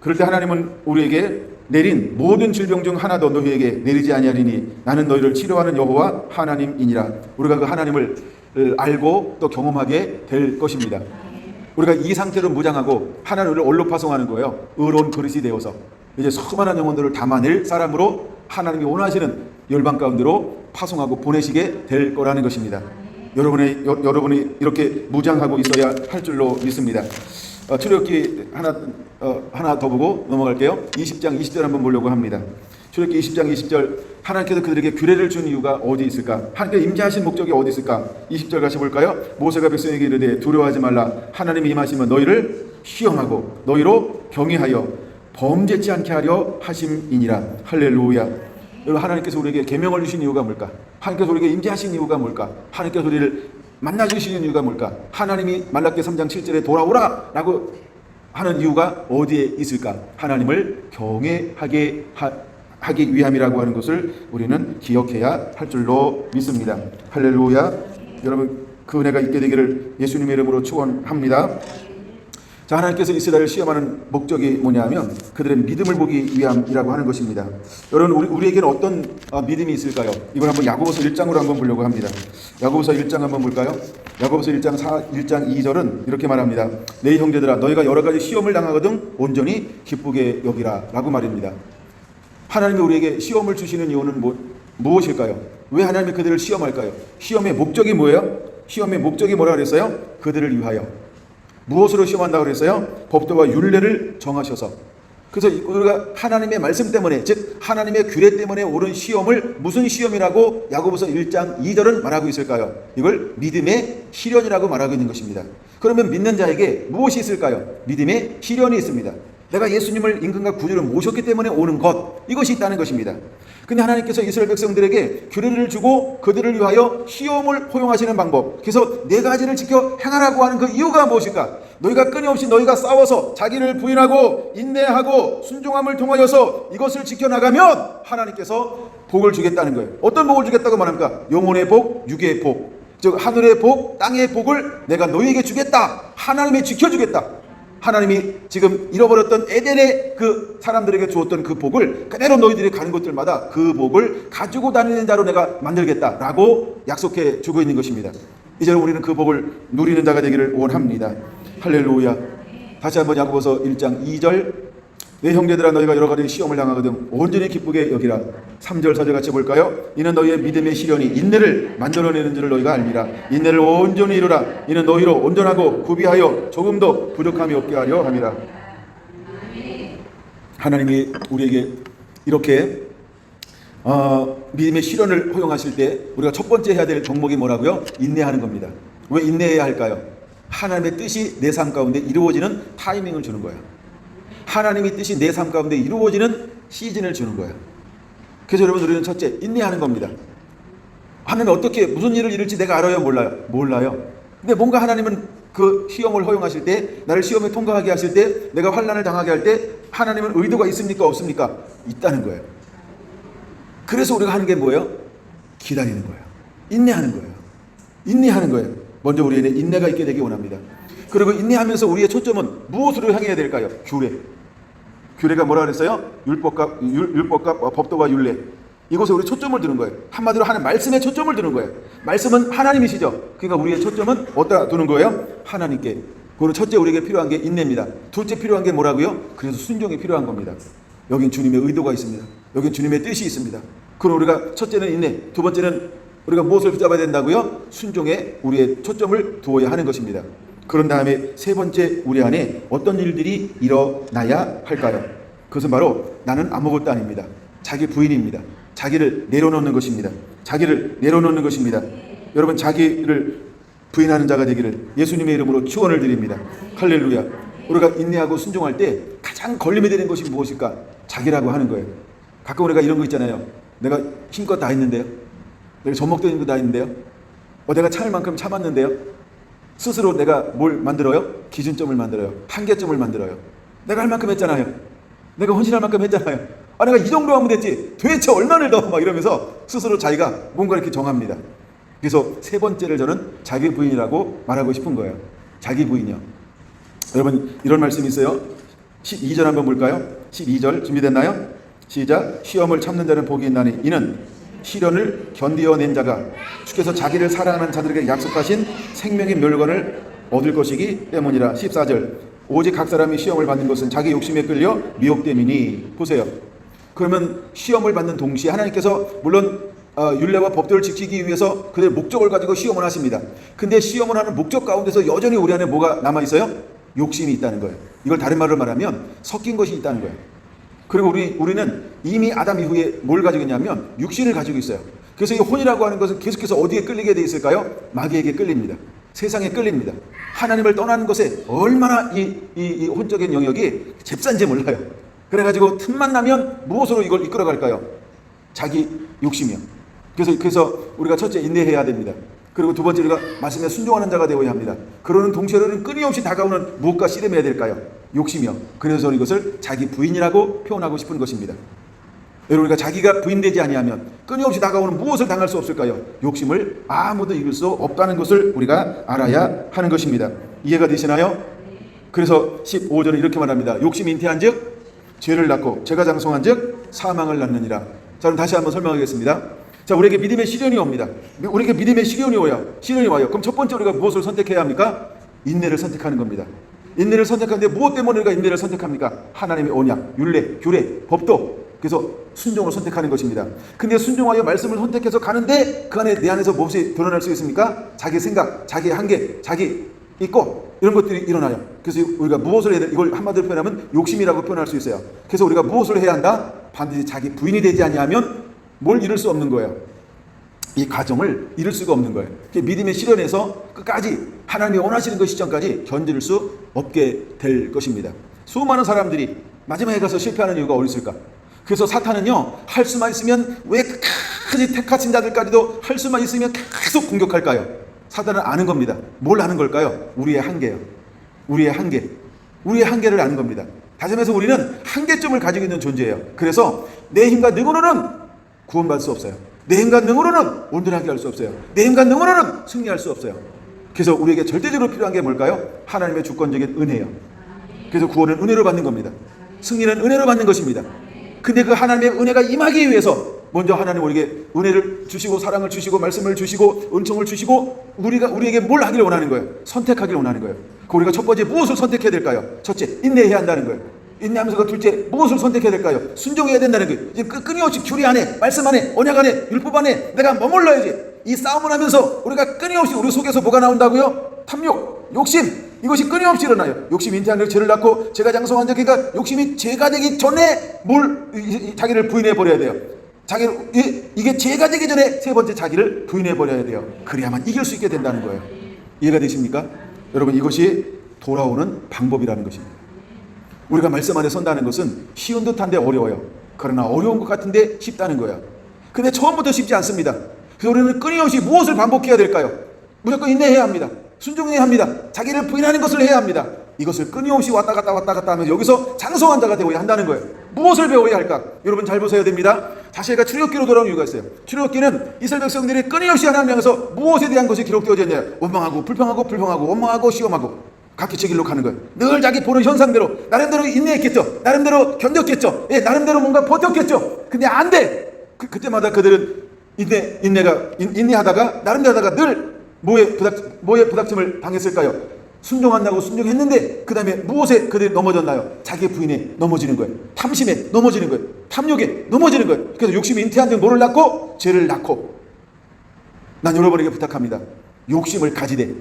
A: 그럴 때 하나님은 우리에게 내린 모든 질병 중 하나도 너희에게 내리지 아니하리니 나는 너희를 치료하는 여호와 하나님이니라. 우리가 그 하나님을 알고 또 경험하게 될 것입니다. 우리가 이 상태로 무장하고 하나님을 얼로 파송하는 거예요. 의로운 그릇이 되어서 이제 수많은 영혼들을 담아낼 사람으로 하나님이 원하시는 열방 가운데로 파송하고 보내시게 될 거라는 것입니다. 여러분이 이렇게 무장하고 있어야 할 줄로 믿습니다. 출애굽기 하나 더 보고 넘어갈게요. 20장 20절 한번 보려고 합니다. 출애굽기 20장 20절 하나님께서 그들에게 규례를 준 이유가 어디 있을까? 하나님께서 임재하신 목적이 어디 있을까? 20절 같이 볼까요? 모세가 백성에게 이르되 두려워하지 말라. 하나님이 임하시면 너희를 시험하고 너희로 경외하여 범죄치 않게 하려 하심이니라. 할렐루야. 여러분 하나님께서 우리에게 계명을 주신 이유가 뭘까? 하나님께서 우리에게 임재하신 이유가 뭘까? 하나님께서 우리를 만나주시는 이유가 뭘까? 하나님이 말라기 3장 7절에 돌아오라 라고 하는 이유가 어디에 있을까? 하나님을 경외하게 하기 위함이라고 하는 것을 우리는 기억해야 할 줄로 믿습니다. 할렐루야. 여러분, 그 은혜가 있게 되기를 예수님의 이름으로 축원합니다. 자, 하나님께서 이스라엘을 시험하는 목적이 뭐냐면 그들의 믿음을 보기 위함이라고 하는 것입니다. 여러분, 우리에게는 어떤 믿음이 있을까요? 이걸 한번 야고보서 1장으로 한번 보려고 합니다. 야고보서 1장 한번 볼까요? 야고보서 1장 2절은 이렇게 말합니다. 내 형제들아, 너희가 여러 가지 시험을 당하거든 온전히 기쁘게 여기라 라고 말입니다. 하나님이 우리에게 시험을 주시는 이유는 무엇일까요? 왜 하나님이 그들을 시험할까요? 시험의 목적이 뭐예요? 시험의 목적이 뭐라 그랬어요? 그들을 위하여. 무엇으로 시험한다고 그랬어요? 법도와 율례를 정하셔서. 그래서 우리가 하나님의 말씀 때문에, 즉 하나님의 규례 때문에 오른 시험을 무슨 시험이라고 야고보서 1장 2절은 말하고 있을까요? 이걸 믿음의 시련이라고 말하고 있는 것입니다. 그러면 믿는 자에게 무엇이 있을까요? 믿음의 시련이 있습니다. 내가 예수님을 임금과 구주로 모셨기 때문에 오는 것, 이것이 있다는 것입니다. 근데 하나님께서 이스라엘 백성들에게 규례를 주고 그들을 위하여 시험을 허용하시는 방법, 그래서 네 가지를 지켜 행하라고 하는 그 이유가 무엇일까? 너희가 끊임없이 너희가 싸워서 자기를 부인하고 인내하고 순종함을 통하여서 이것을 지켜나가면 하나님께서 복을 주겠다는 거예요. 어떤 복을 주겠다고 말합니까? 영혼의 복, 육의 복, 즉 하늘의 복, 땅의 복을 내가 너희에게 주겠다. 하나님이 지켜주겠다. 하나님이 지금 잃어버렸던 에덴의 그 사람들에게 주었던 그 복을 그대로 너희들이 가는 곳들마다 그 복을 가지고 다니는 자로 내가 만들겠다라고 약속해 주고 있는 것입니다. 이제는 우리는 그 복을 누리는 자가 되기를 원합니다. 할렐루야. 다시 한번 야고보서 1장 2절, 내 형제들아 너희가 여러 가지 시험을 당하거든 온전히 기쁘게 여기라. 3절 4절 같이 볼까요? 이는 너희의 믿음의 시련이 인내를 만들어내는 줄을 너희가 알미라. 인내를 온전히 이루라. 이는 너희로 온전하고 구비하여 조금도 부족함이 없게 하려 함이라. 하나님이 우리에게 이렇게 믿음의 시련을 허용하실 때 우리가 첫 번째 해야 될 덕목이 뭐라고요? 인내하는 겁니다. 왜 인내해야 할까요? 하나님의 뜻이 내 삶 가운데 이루어지는 타이밍을 주는 거예요. 하나님의 뜻이 내 삶 가운데 이루어지는 시즌을 주는 거예요. 그래서 여러분, 우리는 첫째, 인내하는 겁니다. 하나님 어떻게 무슨 일을 이룰지 내가 알아요? 몰라요. 근데 뭔가 하나님은 그 시험을 허용하실 때, 나를 시험에 통과하게 하실 때, 내가 환난을 당하게 할 때 하나님은 의도가 있습니까? 없습니까? 있다는 거예요. 그래서 우리가 하는 게 뭐예요? 기다리는 거예요. 인내하는 거예요. 먼저 우리에게 인내가 있게 되기 원합니다. 그리고 인내하면서 우리의 초점은 무엇으로 향해야 될까요? 규례가 뭐라 그랬어요? 율법과 법도와 율례. 이곳에 우리 초점을 두는 거예요. 한마디로 하는 말씀에 초점을 두는 거예요. 말씀은 하나님이시죠. 그러니까 우리의 초점은 어디다 두는 거예요? 하나님께. 그리고 첫째 우리에게 필요한 게 인내입니다. 둘째 필요한 게 뭐라고요? 그래서 순종이 필요한 겁니다. 여긴 주님의 의도가 있습니다. 여긴 주님의 뜻이 있습니다. 그럼 우리가 첫째는 인내, 두 번째는 우리가 무엇을 붙잡아야 된다고요? 순종에 우리의 초점을 두어야 하는 것입니다. 그런 다음에 세 번째, 우리 안에 어떤 일들이 일어나야 할까요? 그것은 바로 나는 아무것도 아닙니다. 자기 부인입니다. 자기를 내려놓는 것입니다. 여러분, 자기를 부인하는 자가 되기를 예수님의 이름으로 축원을 드립니다. 할렐루야. 우리가 인내하고 순종할 때 가장 걸림이 되는 것이 무엇일까? 자기라고 하는 거예요. 가끔 우리가 이런 거 있잖아요. 내가 힘껏 다 했는데요. 내가 젖먹도 다 했는데요. 내가 참을 만큼 참았는데요. 스스로 내가 뭘 만들어요? 기준점을 만들어요. 한계점을 만들어요. 내가 할 만큼 했잖아요. 내가 헌신할 만큼 했잖아요. 내가 이 정도 하면 됐지. 도대체 얼마를 더 막 이러면서 스스로 자기가 뭔가 이렇게 정합니다. 그래서 세 번째를 저는 자기 부인이라고 말하고 싶은 거예요. 자기 부인이요. 여러분, 이런 말씀이 있어요. 12절 한번 볼까요? 12절 준비됐나요? 시작. 시험을 참는 자는 복이 있나니 이는 시련을 견디어낸 자가 주께서 자기를 사랑하는 자들에게 약속하신 생명의 멸관을 얻을 것이기 때문이라. 14절. 오직 각 사람이 시험을 받는 것은 자기 욕심에 끌려 미혹됨이니. 보세요. 그러면 시험을 받는 동시에 하나님께서 물론 율례와 법도를 지키기 위해서 그들의 목적을 가지고 시험을 하십니다. 근데 시험을 하는 목적 가운데서 여전히 우리 안에 뭐가 남아있어요? 욕심이 있다는 거예요. 이걸 다른 말로 말하면 섞인 것이 있다는 거예요. 그리고 우리는 이미 아담 이후에 뭘 가지고 있냐면 육신을 가지고 있어요. 그래서 이 혼이라고 하는 것은 계속해서 어디에 끌리게 돼 있을까요? 마귀에게 끌립니다. 세상에 끌립니다. 하나님을 떠나는 것에 얼마나 이 혼적인 영역이 잽싼지 몰라요. 그래가지고 틈만 나면 무엇으로 이걸 이끌어갈까요? 자기 욕심이요. 그래서 우리가 첫째 인내해야 됩니다. 그리고 두 번째 우리가 말씀에 순종하는 자가 되어야 합니다. 그러는 동시에는 끊임없이 다가오는 무엇과 씨름해야 될까요? 욕심이요. 그래서 이것을 자기 부인이라고 표현하고 싶은 것입니다. 여러분, 우리가 자기가 부인되지 아니하면 끊임없이 다가오는 무엇을 당할 수 없을까요? 욕심을 아무도 이길 수 없다는 것을 우리가 알아야 하는 것입니다. 이해가 되시나요? 그래서 15절에 이렇게 말합니다. 욕심이 잉태한 즉 죄를 낳고 죄가 장성한 즉 사망을 낳느니라. 자, 그럼 다시 한번 설명하겠습니다. 자, 우리에게 믿음의 시련이 옵니다. 우리에게 믿음의 시련이 와요. 그럼 첫 번째 우리가 무엇을 선택해야 합니까? 인내를 선택하는 겁니다. 인내를 선택하는데 무엇 때문에 우리가 인내를 선택합니까? 하나님의 언약, 율례, 규례, 법도. 그래서 순종을 선택하는 것입니다. 근데 순종하여 말씀을 선택해서 가는데 그 안에 내 안에서 무엇이 드러날 수 있습니까? 자기 생각, 자기 한계, 자기 있고 이런 것들이 일어나요. 그래서 우리가 무엇을 해야 돼? 이걸 한마디로 표현하면 욕심이라고 표현할 수 있어요. 그래서 우리가 무엇을 해야 한다? 반드시 자기 부인이 되지 아니하면 뭘 이룰 수 없는 거예요. 이 과정을 이룰 수가 없는 거예요. 믿음의 시련에서 끝까지 하나님이 원하시는 것 시점까지 견딜 수 없게 될 것입니다. 수많은 사람들이 마지막에 가서 실패하는 이유가 어디 있을까? 그래서 사탄은요, 할 수만 있으면 왜 끝까지 택하신 자들까지도 할 수만 있으면 계속 공격할까요? 사탄은 아는 겁니다. 뭘 아는 걸까요? 우리의 한계요. 우리의 한계를 아는 겁니다. 다시 말해서 우리는 한계점을 가지고 있는 존재예요. 그래서 내 힘과 능으로는 구원받을 수 없어요. 내 힘과 능으로는 온전하게 할 수 없어요. 내 힘과 능으로는 승리할 수 없어요. 그래서 우리에게 절대적으로 필요한 게 뭘까요? 하나님의 주권적인 은혜예요. 그래서 구원은 은혜로 받는 겁니다. 승리는 은혜로 받는 것입니다. 근데 그 하나님의 은혜가 임하기 위해서 먼저 하나님 우리에게 은혜를 주시고 사랑을 주시고 말씀을 주시고 은총을 주시고 우리에게 뭘 하기를 원하는 거예요? 선택하기를 원하는 거예요. 그 우리가 첫 번째 무엇을 선택해야 될까요? 첫째, 인내해야 한다는 거예요. 인내하면서 그 둘째, 무엇을 선택해야 될까요? 순종해야 된다는 거예요. 이제 끊임없이 규례 안에, 말씀 안에, 언약 안에, 율법 안에 내가 머물러야지. 이 싸움을 하면서 우리가 끊임없이 우리 속에서 뭐가 나온다고요? 탐욕, 욕심, 이것이 끊임없이 일어나요. 욕심이 잉태한 즉 죄를 낳고 죄가 장성한 즉, 그러니까 욕심이 죄가 되기 전에 자기를 부인해 버려야 돼요. 이게 죄가 되기 전에 세 번째 자기를 부인해 버려야 돼요. 그래야만 이길 수 있게 된다는 거예요. 이해가 되십니까? 여러분, 이것이 돌아오는 방법이라는 것입니다. 우리가 말씀 안에 선다는 것은 쉬운 듯한데 어려워요. 그러나 어려운 것 같은데 쉽다는 거예요. 근데 처음부터 쉽지 않습니다. 그래서 우리는 끊임없이 무엇을 반복해야 될까요? 무조건 인내해야 합니다. 순종해야 합니다. 자기를 부인하는 것을 해야 합니다. 이것을 끊임없이 왔다 갔다 하면서 여기서 장성한 자가 되어야 한다는 거예요. 무엇을 배워야 할까? 여러분 잘 보셔야 됩니다. 다시 출애굽기로 돌아온 이유가 있어요. 출애굽기는 이스라엘 백성들이 끊임없이 하나님 향해서 무엇에 대한 것이 기록되어져 있냐? 원망하고 불평하고 원망하고 시험하고 각기 제 길로 가는 거예요. 늘 자기 보는 현상대로 나름대로 인내했겠죠. 나름대로 견뎠겠죠. 나름대로 뭔가 버텼겠죠. 근데 안 돼. 그때마다 그들은 인내하다가 나름대로 하다가 늘 뭐에 부닥침을 당했을까요? 순종한다고 순종했는데 그 다음에 무엇에 그들이 넘어졌나요? 자기 부인에 넘어지는 거예요. 탐심에 넘어지는 거예요. 탐욕에 넘어지는 거예요. 그래서 욕심이 잉태한 즉 뭐를 낳고? 죄를 낳고. 난 여러분에게 부탁합니다. 욕심을 가지되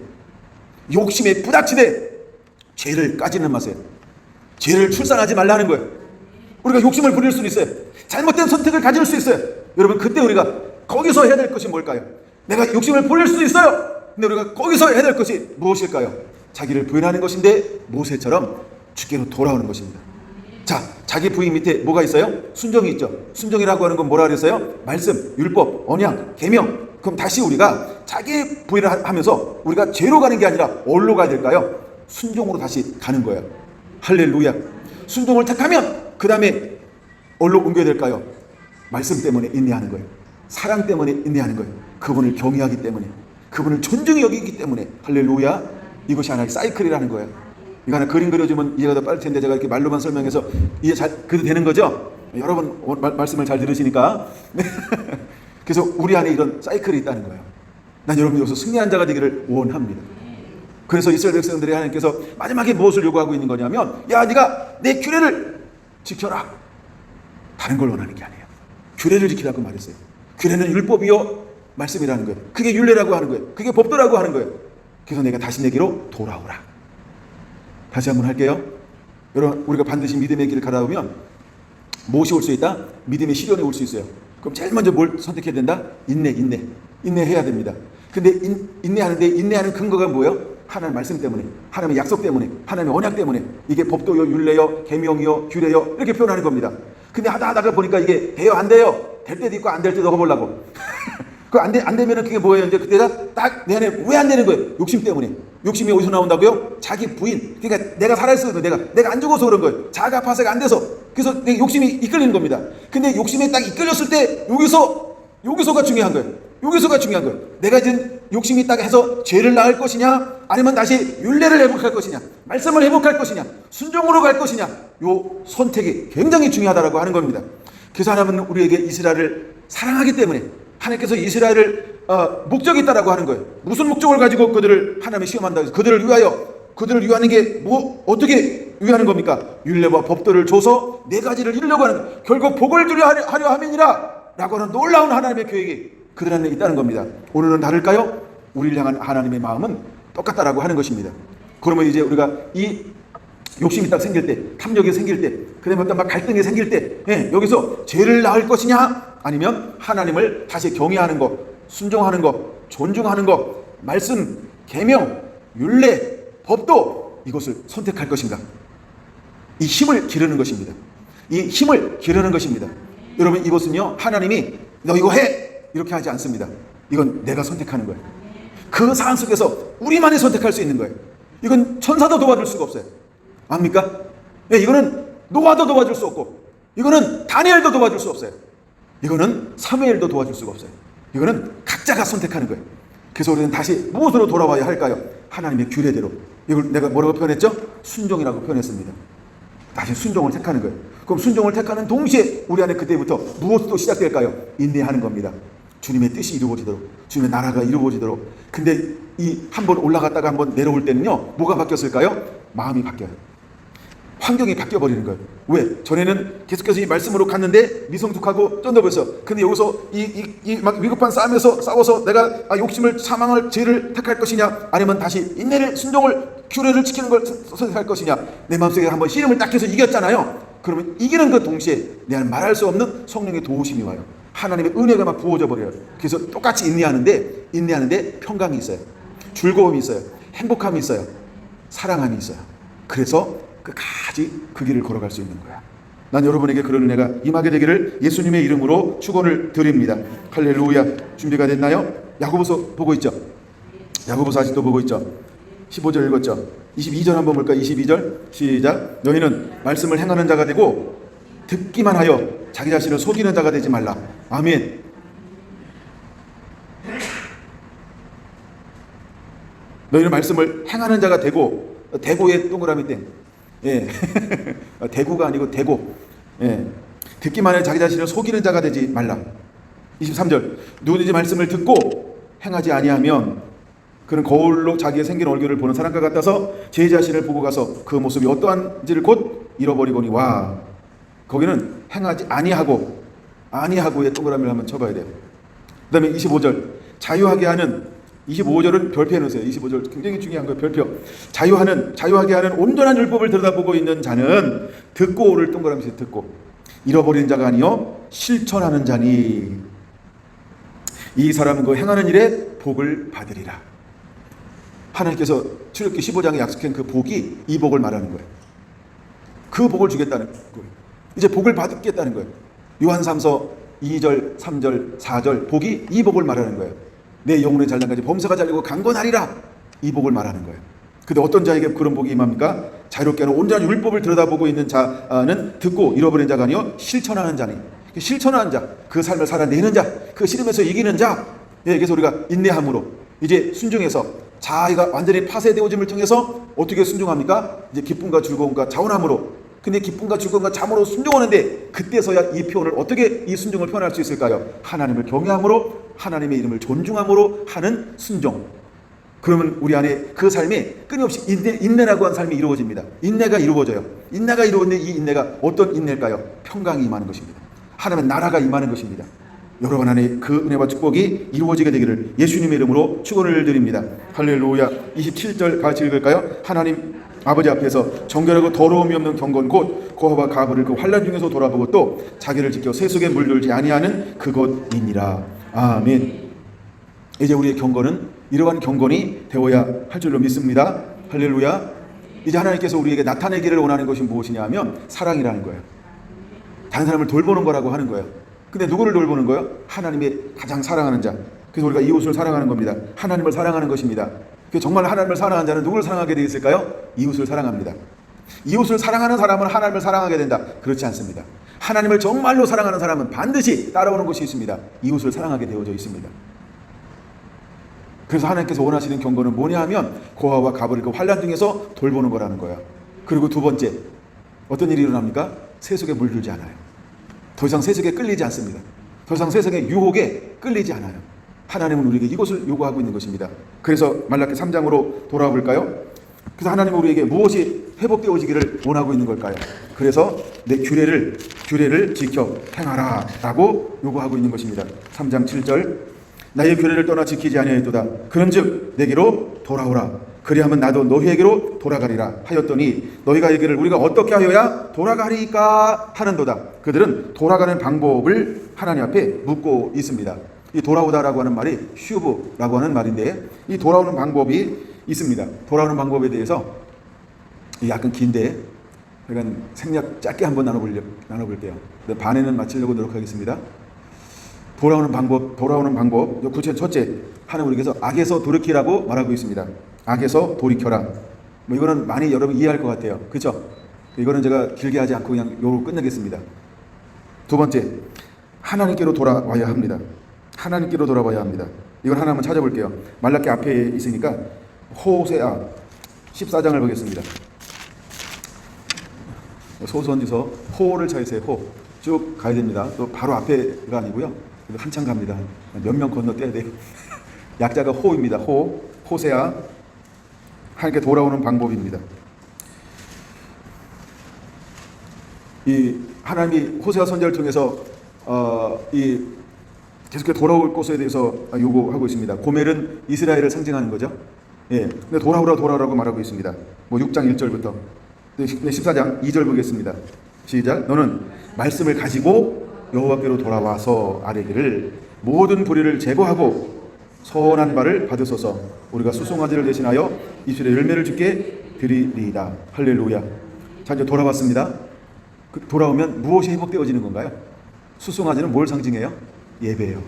A: 욕심에 부닥치되 죄를 까지는 마세요. 죄를 출산하지 말라는 거예요. 우리가 욕심을 부릴 수는 있어요. 잘못된 선택을 가질 수 있어요. 여러분, 그때 우리가 거기서 해야 될 것이 뭘까요? 내가 욕심을 부릴 수도 있어요. 근데 우리가 거기서 해야 될 것이 무엇일까요? 자기를 부인하는 것인데 모세처럼 주께로 돌아오는 것입니다. 자, 자기 부인 밑에 뭐가 있어요? 순종이 있죠. 순종이라고 하는 건 뭐라 그랬어요? 말씀, 율법, 언약, 계명. 그럼 다시 우리가 자기 부인을 하면서 우리가 죄로 가는 게 아니라 어디로 가야 될까요? 순종으로 다시 가는 거예요. 할렐루야. 순종을 택하면 그 다음에 어디로 옮겨야 될까요? 말씀 때문에 인내하는 거예요. 사랑 때문에 인내하는 거예요. 그분을 경외하기 때문에, 그분을 존중히 여기기 때문에. 할렐루야. 이것이 하나의 사이클이라는 거예요. 이거 하나 그림 그려주면 이해가 더 빠를 텐데 제가 이렇게 말로만 설명해서 이해 그래도 되는 거죠? 여러분 말씀을 잘 들으시니까. 그래서 우리 안에 이런 사이클이 있다는 거예요. 난 여러분이 여기서 승리한 자가 되기를 원합니다. 그래서 이스라엘 백성들이 하나님께서 마지막에 무엇을 요구하고 있는 거냐면, 야, 네가 내 규례를 지켜라. 다른 걸 원하는 게 아니에요. 규례를 지키라고 말했어요. 규례는 율법이요 말씀이라는 거예요. 그게 율례라고 하는 거예요. 그게 법도라고 하는 거예요. 그래서 내가 다시 내게로 돌아오라. 다시 한번 할게요. 여러분, 우리가 반드시 믿음의 길을 가다보면 무엇이 올 수 있다? 믿음의 시련이 올 수 있어요. 그럼 제일 먼저 뭘 선택해야 된다? 인내해야 됩니다. 근데 인내하는데 인내하는 근거가 뭐예요? 하나님의 말씀 때문에, 하나님의 약속 때문에, 하나님의 언약 때문에. 이게 법도요, 율례요, 계명이요, 규례요, 이렇게 표현하는 겁니다. 근데 하다가 보니까 이게 돼요, 안 돼요? 될 때도 있고 안 될 때도 해보려고. 안 되면은 그게 뭐예요? 이제 그때가 딱 내 안에 왜 안 되는 거예요? 욕심 때문에. 욕심이 어디서 나온다고요? 자기 부인. 그러니까 내가 살아있어도 내가 안 죽어서 그런 거예요. 자가 파쇄가 안 돼서. 그래서 내 욕심이 이끌리는 겁니다. 근데 욕심에 딱 이끌렸을 때 여기서가 중요한 거예요. 여기서가 중요한 거예요. 내가 이제 욕심이 딱 해서 죄를 낳을 것이냐, 아니면 다시 율례를 회복할 것이냐, 말씀을 회복할 것이냐, 순종으로 갈 것이냐, 요 선택이 굉장히 중요하다라고 하는 겁니다. 그래서 하나님은 우리에게 이스라엘을 사랑하기 때문에 하나님께서 이스라엘을 목적이 있다라고 하는 거예요. 무슨 목적을 가지고 그들을 하나님이 시험한다고 해서 그들을 위하는 게 어떻게 위하는 겁니까? 율례와 법도를 줘서 네 가지를 이루려고 하는 거예요. 결국 복을 주려 하려 함이니라 라고 하는 놀라운 하나님의 계획이 그들 안에 있다는 겁니다. 오늘은 다를까요? 우리를 향한 하나님의 마음은 똑같다라고 하는 것입니다. 그러면 이제 우리가 이 욕심이 딱 생길 때, 탐욕이 생길 때, 그다음에 어떤 막 갈등이 생길 때, 여기서 죄를 낳을 것이냐, 아니면 하나님을 다시 경외하는 것, 순종하는 것, 존중하는 것, 말씀, 계명, 율례, 법도 이것을 선택할 것인가? 이 힘을 기르는 것입니다. 이 힘을 기르는 것입니다. 여러분, 이것은요, 하나님이 너 이거 해! 이렇게 하지 않습니다. 이건 내가 선택하는 거예요. 그 상황 속에서 우리만이 선택할 수 있는 거예요. 이건 천사도 도와줄 수가 없어요. 압니까? 이거는 노아도 도와줄 수 없고, 이거는 다니엘도 도와줄 수 없어요. 이거는 사무엘도 도와줄 수가 없어요. 이거는 각자가 선택하는 거예요. 그래서 우리는 다시 무엇으로 돌아와야 할까요? 하나님의 규례대로. 이걸 내가 뭐라고 표현했죠? 순종이라고 표현했습니다. 다시 순종을 택하는 거예요. 그럼 순종을 택하는 동시에 우리 안에 그때부터 무엇도 시작될까요? 인내하는 겁니다. 주님의 뜻이 이루어지도록, 주님의 나라가 이루어지도록. 근데 이 한번 올라갔다가 한번 내려올 때는요, 뭐가 바뀌었을까요? 마음이 바뀌어요. 환경이 바뀌어버리는 거예요. 왜? 전에는 계속해서 이 말씀으로 갔는데 미성숙하고 쫀득했어. 근데 여기서 이 막 위급한 싸움에서 싸워서 내가 욕심을, 사망을, 죄를 택할 것이냐, 아니면 다시 인내를, 순종을, 규례를 지키는 걸 선택할 것이냐, 내 마음속에 한번 씨름을 딱 해서 이겼잖아요. 그러면 이기는 그 동시에 내 안에 말할 수 없는 성령의 도우심이 와요. 하나님의 은혜가 막 부어져 버려요. 그래서 똑같이 인내하는데 평강이 있어요. 즐거움이 있어요. 행복함이 있어요. 사랑함이 있어요. 그래서 끝까지 그 길을 걸어갈 수 있는 거야. 난 여러분에게 그런 은혜가 임하게 되기를 예수님의 이름으로 축원을 드립니다. 할렐루야. 준비가 됐나요? 야고보서 보고 있죠? 야고보서 아직도 보고 있죠? 15절 읽었죠? 22절 한번 볼까요? 22절 시작. 너희는 말씀을 행하는 자가 되고 듣기만 하여 자기 자신을 속이는 자가 되지 말라. 아멘. 너희는 말씀을 행하는 자가 되고, 대고의 동그라미 땡. 대구가 아니고 대고. 듣기만 해 자기 자신을 속이는 자가 되지 말라. 23절. 누구든지 말씀을 듣고 행하지 아니하면 그는 거울로 자기의 생긴 얼굴을 보는 사람과 같아서 제 자신을 보고 가서 그 모습이 어떠한지를 곧 잃어버리거니 와. 거기는 행하지 아니하고의 동그라미를 한번 쳐봐야 돼요. 그 다음에 25절. 자유하게 하는, 25절은 별표 해놓으세요. 25절 굉장히 중요한 거예요. 별표. 자유하게 하는 온전한 율법을 들여다보고 있는 자는 듣고를 동그라미 듣고 잃어버리는 자가 아니요 실천하는 자니 이 사람은 그 행하는 일에 복을 받으리라. 하나님께서 출애굽기 15장에 약속한 그 복이 이 복을 말하는 거예요. 그 복을 주겠다는 거예요. 이제 복을 받겠다는 거예요. 요한3서 2절, 3절, 4절 복이 이 복을 말하는 거예요. 내 영혼의 잘난까지 범사가 잘리고 강건하리라. 이 복을 말하는 거예요. 근데 어떤 자에게 그런 복이 임합니까? 자유롭게 하는 온전한 율법을 들여다보고 있는 자는 듣고 잃어버린 자가 아니요 실천하는 자니. 실천하는 자, 그 삶을 살아내는 자, 그 씨름에서 이기는 자. 그래서 우리가 인내함으로 이제 순종해서 자아가 완전히 파쇄되어짐을 통해서 어떻게 순종합니까? 이제 기쁨과 즐거움과 자원함으로. 근데 기쁨과 즐거움과 잠으로 순종하는데 그때서야 이 표현을 어떻게 이 순종을 표현할 수 있을까요? 하나님을 경외함으로, 하나님의 이름을 존중함으로 하는 순종. 그러면 우리 안에 그 삶이 끊임없이 인내라고 한 삶이 이루어집니다. 인내가 이루어져요. 인내가 이루어지는데 이 인내가 어떤 인내일까요? 평강이 임하는 것입니다. 하나님의 나라가 임하는 것입니다. 여러분 안에 그 은혜와 축복이 이루어지게 되기를 예수님의 이름으로 축원을 드립니다. 할렐루야. 27절 같이 읽을까요? 하나님 아버지 앞에서 정결하고 더러움이 없는 경건 곧 고아와 가부를 그 환난 중에서 돌아보고 또 자기를 지켜 세속에 물들지 아니하는 그것이니라. 아멘. 이제 우리의 경건은 이러한 경건이 되어야 할 줄로 믿습니다. 할렐루야. 이제 하나님께서 우리에게 나타내기를 원하는 것이 무엇이냐 하면 사랑이라는 거예요. 다른 사람을 돌보는 거라고 하는 거예요. 근데 누구를 돌보는 거예요? 하나님의 가장 사랑하는 자. 그래서 우리가 이웃을 사랑하는 겁니다. 하나님을 사랑하는 것입니다. 정말 하나님을 사랑하는 자는 누구를 사랑하게 되어 있을까요? 이웃을 사랑합니다. 이웃을 사랑하는 사람은 하나님을 사랑하게 된다. 그렇지 않습니다. 하나님을 정말로 사랑하는 사람은 반드시 따라오는 것이 있습니다. 이웃을 사랑하게 되어져 있습니다. 그래서 하나님께서 원하시는 경고는 뭐냐 하면 고아와 갑을 그 환난 중에서 돌보는 거라는 거야. 그리고 두 번째, 어떤 일이 일어납니까? 세속에 물들지 않아요. 더 이상 세속에 끌리지 않습니다. 더 이상 세상의 유혹에 끌리지 않아요. 하나님은 우리에게 이것을 요구하고 있는 것입니다. 그래서 말라기 3장으로 돌아와 볼까요? 그래서 하나님은 우리에게 무엇이 회복되어지기를 원하고 있는 걸까요? 그래서 내 규례를 지켜 행하라 라고 요구하고 있는 것입니다. 3장 7절, 나의 규례를 떠나 지키지 아니하였도다. 그런즉 내게로 돌아오라. 그리하면 나도 너희에게로 돌아가리라 하였더니 너희가 이르기를 우리가 어떻게 하여야 돌아가리까 하는도다. 그들은 돌아가는 방법을 하나님 앞에 묻고 있습니다. 이 돌아오다라고 하는 말이 슈브라고 하는 말인데, 이 돌아오는 방법이 있습니다. 돌아오는 방법에 대해서 약간 긴데 약간 생략 짧게 한번 나눠볼게요. 반에는 마치려고 노력하겠습니다. 돌아오는 방법. 구체 첫째, 하나님 우리께서 악에서 돌이키라고 말하고 있습니다. 악에서 돌이켜라. 뭐 이거는 많이 여러분 이해할 것 같아요. 그렇죠? 이거는 제가 길게 하지 않고 그냥 요로 끝내겠습니다. 두 번째, 하나님께로 돌아와야 합니다. 하나님께로 돌아와야 합니다. 이걸 하나 한번 찾아볼게요. 말라기 앞에 있으니까 호세아 14장을 보겠습니다. 소선지서 호를 찾으세요. 호. 쭉 가야 됩니다. 또 바로 앞에가 아니고요. 한참 갑니다. 몇 명 건너뛰어야 돼요. 약자가 호입니다. 호세아. 하나님께 돌아오는 방법입니다. 이 하나님이 호세아 선지자를 통해서 이 계속해서 돌아올 것에 대해서 요구하고 있습니다. 고멜은 이스라엘을 상징하는 거죠. 예. 근데 돌아오라고 말하고 있습니다. 뭐 6장 1절부터 14장 2절 보겠습니다. 시작. 너는 말씀을 가지고 여호와께로 돌아와서 아뢰기를 모든 불의를 제거하고 선한 바를 받으소서. 우리가 수송아지를 대신하여 이스라엘 열매를 주게 드리리이다. 할렐루야. 자, 이제 돌아왔습니다. 돌아오면 무엇이 회복되어지는 건가요? 수송아지는 뭘 상징해요? 예배예요.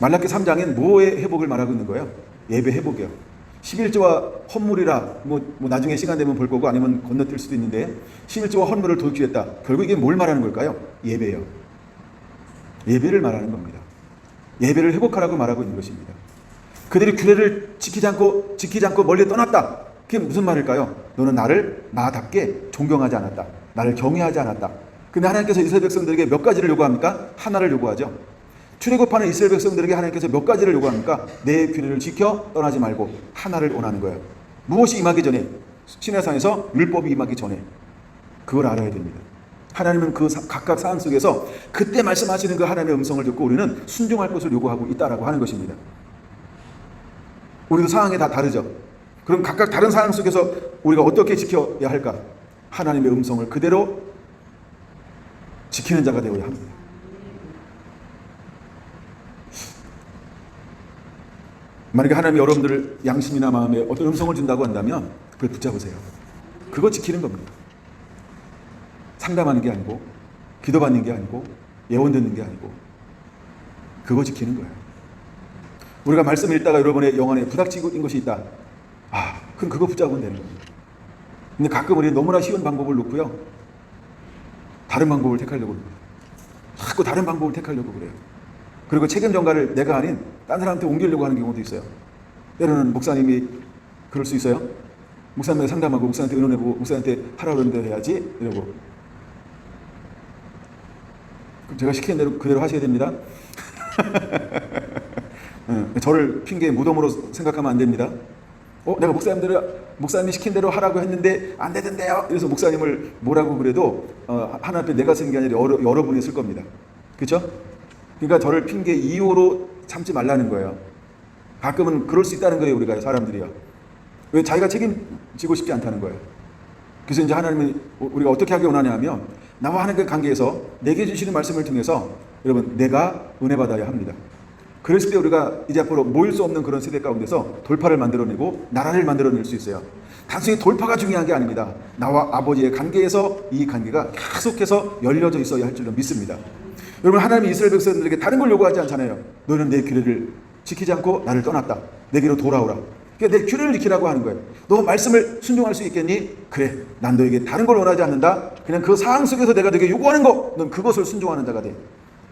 A: 말라기 3장엔 뭐의 회복을 말하고 있는 거예요? 예배 회복이요. 11조와 헌물이라 뭐 나중에 시간 되면 볼 거고 아니면 건너뛸 수도 있는데 11조와 헌물을 도둑질했다. 결국 이게 뭘 말하는 걸까요? 예배예요. 예배를 말하는 겁니다. 예배를 회복하라고 말하고 있는 것입니다. 그들이 규례를 지키지 않고 멀리 떠났다. 그게 무슨 말일까요? 너는 나를 나답게 존경하지 않았다. 나를 경외하지 않았다. 근데 하나님께서 이스라엘 백성들에게 몇 가지를 요구합니까? 하나를 요구하죠. 출애굽하는 이스라엘 백성들에게 하나님께서 몇 가지를 요구합니까? 내 규례를 지켜 떠나지 말고 하나를 원하는 거예요. 무엇이 임하기 전에, 시내산에서 율법이 임하기 전에 그걸 알아야 됩니다. 하나님은 그 각각 상황 속에서 그때 말씀하시는 그 하나님의 음성을 듣고 우리는 순종할 것을 요구하고 있다라고 하는 것입니다. 우리도 상황이 다 다르죠. 그럼 각각 다른 상황 속에서 우리가 어떻게 지켜야 할까? 하나님의 음성을 그대로 지키는 자가 되어야 합니다. 만약에 하나님이 여러분들을 양심이나 마음에 어떤 음성을 준다고 한다면 그걸 붙잡으세요. 그거 지키는 겁니다. 상담하는 게 아니고 기도받는 게 아니고 예언 듣는 게 아니고 그거 지키는 거예요. 우리가 말씀 읽다가 여러분의 영혼에 부닥치는 것이 있다. 그럼 그거 붙잡으면 되는 겁니다. 근데 가끔 우리는 너무나 쉬운 방법을 놓고요. 다른 방법을 택하려고 합니다. 자꾸 다른 방법을 택하려고 그래요. 그리고 책임 전가를 내가 아닌 딴 사람한테 옮기려고 하는 경우도 있어요. 때로는 목사님이 그럴 수 있어요. 목사님에게 상담하고 목사한테 의논해보고 목사한테 하라고 하는 대로 해야지 이러고. 제가 시키는 대로 그대로 하셔야 됩니다. 저를 핑계 무덤으로 생각하면 안 됩니다. 내가 목사님이 시킨 대로 하라고 했는데 안 되던데요. 그래서 목사님을 뭐라고 그래도 하나 앞에 내가 쓴 게 아니라 여러분이 쓸 겁니다. 그렇죠? 그러니까 저를 핑계 이유로 참지 말라는 거예요. 가끔은 그럴 수 있다는 거예요. 우리가 사람들이요. 왜 자기가 책임지고 싶지 않다는 거예요. 그래서 이제 하나님이 우리가 어떻게 하기 원하냐 하면 나와 하나님의 관계에서 내게 주시는 말씀을 통해서 여러분 내가 은혜 받아야 합니다. 그랬을 때 우리가 이제 앞으로 모일 수 없는 그런 세대 가운데서 돌파를 만들어내고 나라를 만들어낼 수 있어요. 단순히 돌파가 중요한 게 아닙니다. 나와 아버지의 관계에서 이 관계가 계속해서 열려져 있어야 할 줄로 믿습니다. 여러분 하나님이 이스라엘 백성들에게 다른 걸 요구하지 않잖아요. 너는 내 규례를 지키지 않고 나를 떠났다. 내게로 돌아오라. 그러니까 내 규례를 지키라고 하는 거예요. 너 말씀을 순종할 수 있겠니? 그래, 난 너에게 다른 걸 원하지 않는다. 그냥 그 상황 속에서 내가 너에게 요구하는 거, 넌 그것을 순종하는 자가 돼.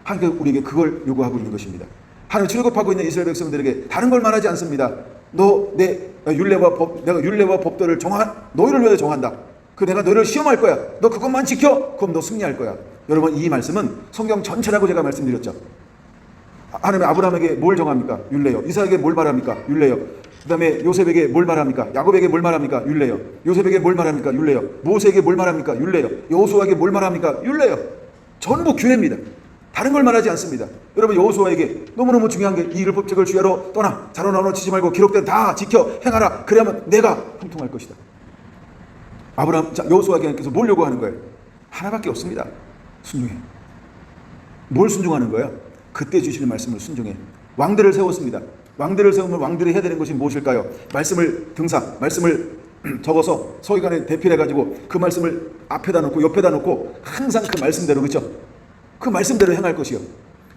A: 하나님께서 우리에게 그걸 요구하고 있는 것입니다. 하나님 출급하고 있는 이스라엘 백성들에게 다른 걸 말하지 않습니다. 너 내 율례와 법, 내가 율례와 법도를 너희를 위해 정한다. 내가 너희를 시험할 거야. 너 그것만 지켜. 그럼 너 승리할 거야. 여러분, 이 말씀은 성경 전체라고 제가 말씀드렸죠. 하나님은 아브라함에게 뭘 정합니까? 율례요. 이삭에게 뭘 말합니까? 율례요. 그 다음에 요셉에게 뭘 말합니까? 야곱에게 뭘 말합니까? 율례요. 요셉에게 뭘 말합니까? 율례요. 모세에게 뭘 말합니까? 율례요. 여호수아에게 뭘 말합니까? 율례요. 전부 규례입니다. 다른 걸 말하지 않습니다. 여러분, 여호수아에게 너무너무 중요한 게 이 율법책을 주야로 떠나 자로 나눠 치지 말고 기록된 다 지켜 행하라. 그래야만 내가 형통할 것이다. 여호수아에게서 뭘 요구하는 거예요? 하나밖에 없습니다. 순종해. 뭘 순종하는 거야? 그때 주시는 말씀을 순종해. 왕들을 세웠습니다. 왕들을 세우면 왕들이 해야 되는 것이 무엇일까요? 말씀을 적어서 서기관에 대필해가지고 그 말씀을 앞에다 놓고 옆에다 놓고 항상 그 말씀대로, 그렇죠? 그 말씀대로 행할 것이요.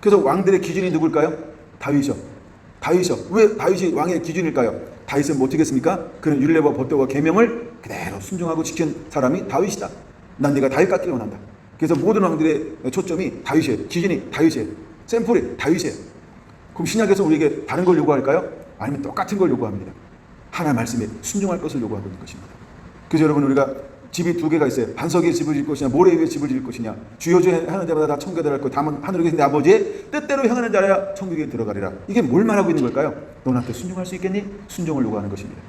A: 그래서 왕들의 기준이 누굴까요? 다윗이요. 왜 다윗이 왕의 기준일까요? 다윗은 뭐 어떻겠습니까? 그는 율례와 법도와 계명을 그대로 순종하고 지킨 사람이 다윗이다. 난 네가 다윗 같기를 원한다. 그래서 모든 왕들의 초점이 다윗이에요. 기준이 다윗이에요. 샘플이 다윗이에요. 그럼 신약에서 우리에게 다른 걸 요구할까요? 아니면 똑같은 걸 요구합니다. 하나의 말씀에 순종할 것을 요구하고 있는 것입니다. 그래서 여러분, 우리가 집이 두 개가 있어요. 반석에 집을 지을 것이냐, 모래 위에 집을 지을 것이냐. 주여주 하는 자마다 다 천국에 들어갈 것. 다만 하늘에 계신 내 아버지의 뜻대로 행하는 자라야 천국에 들어가리라. 이게 뭘 말하고 있는 걸까요? 너 나한테 순종할 수 있겠니? 순종을 요구하는 것입니다.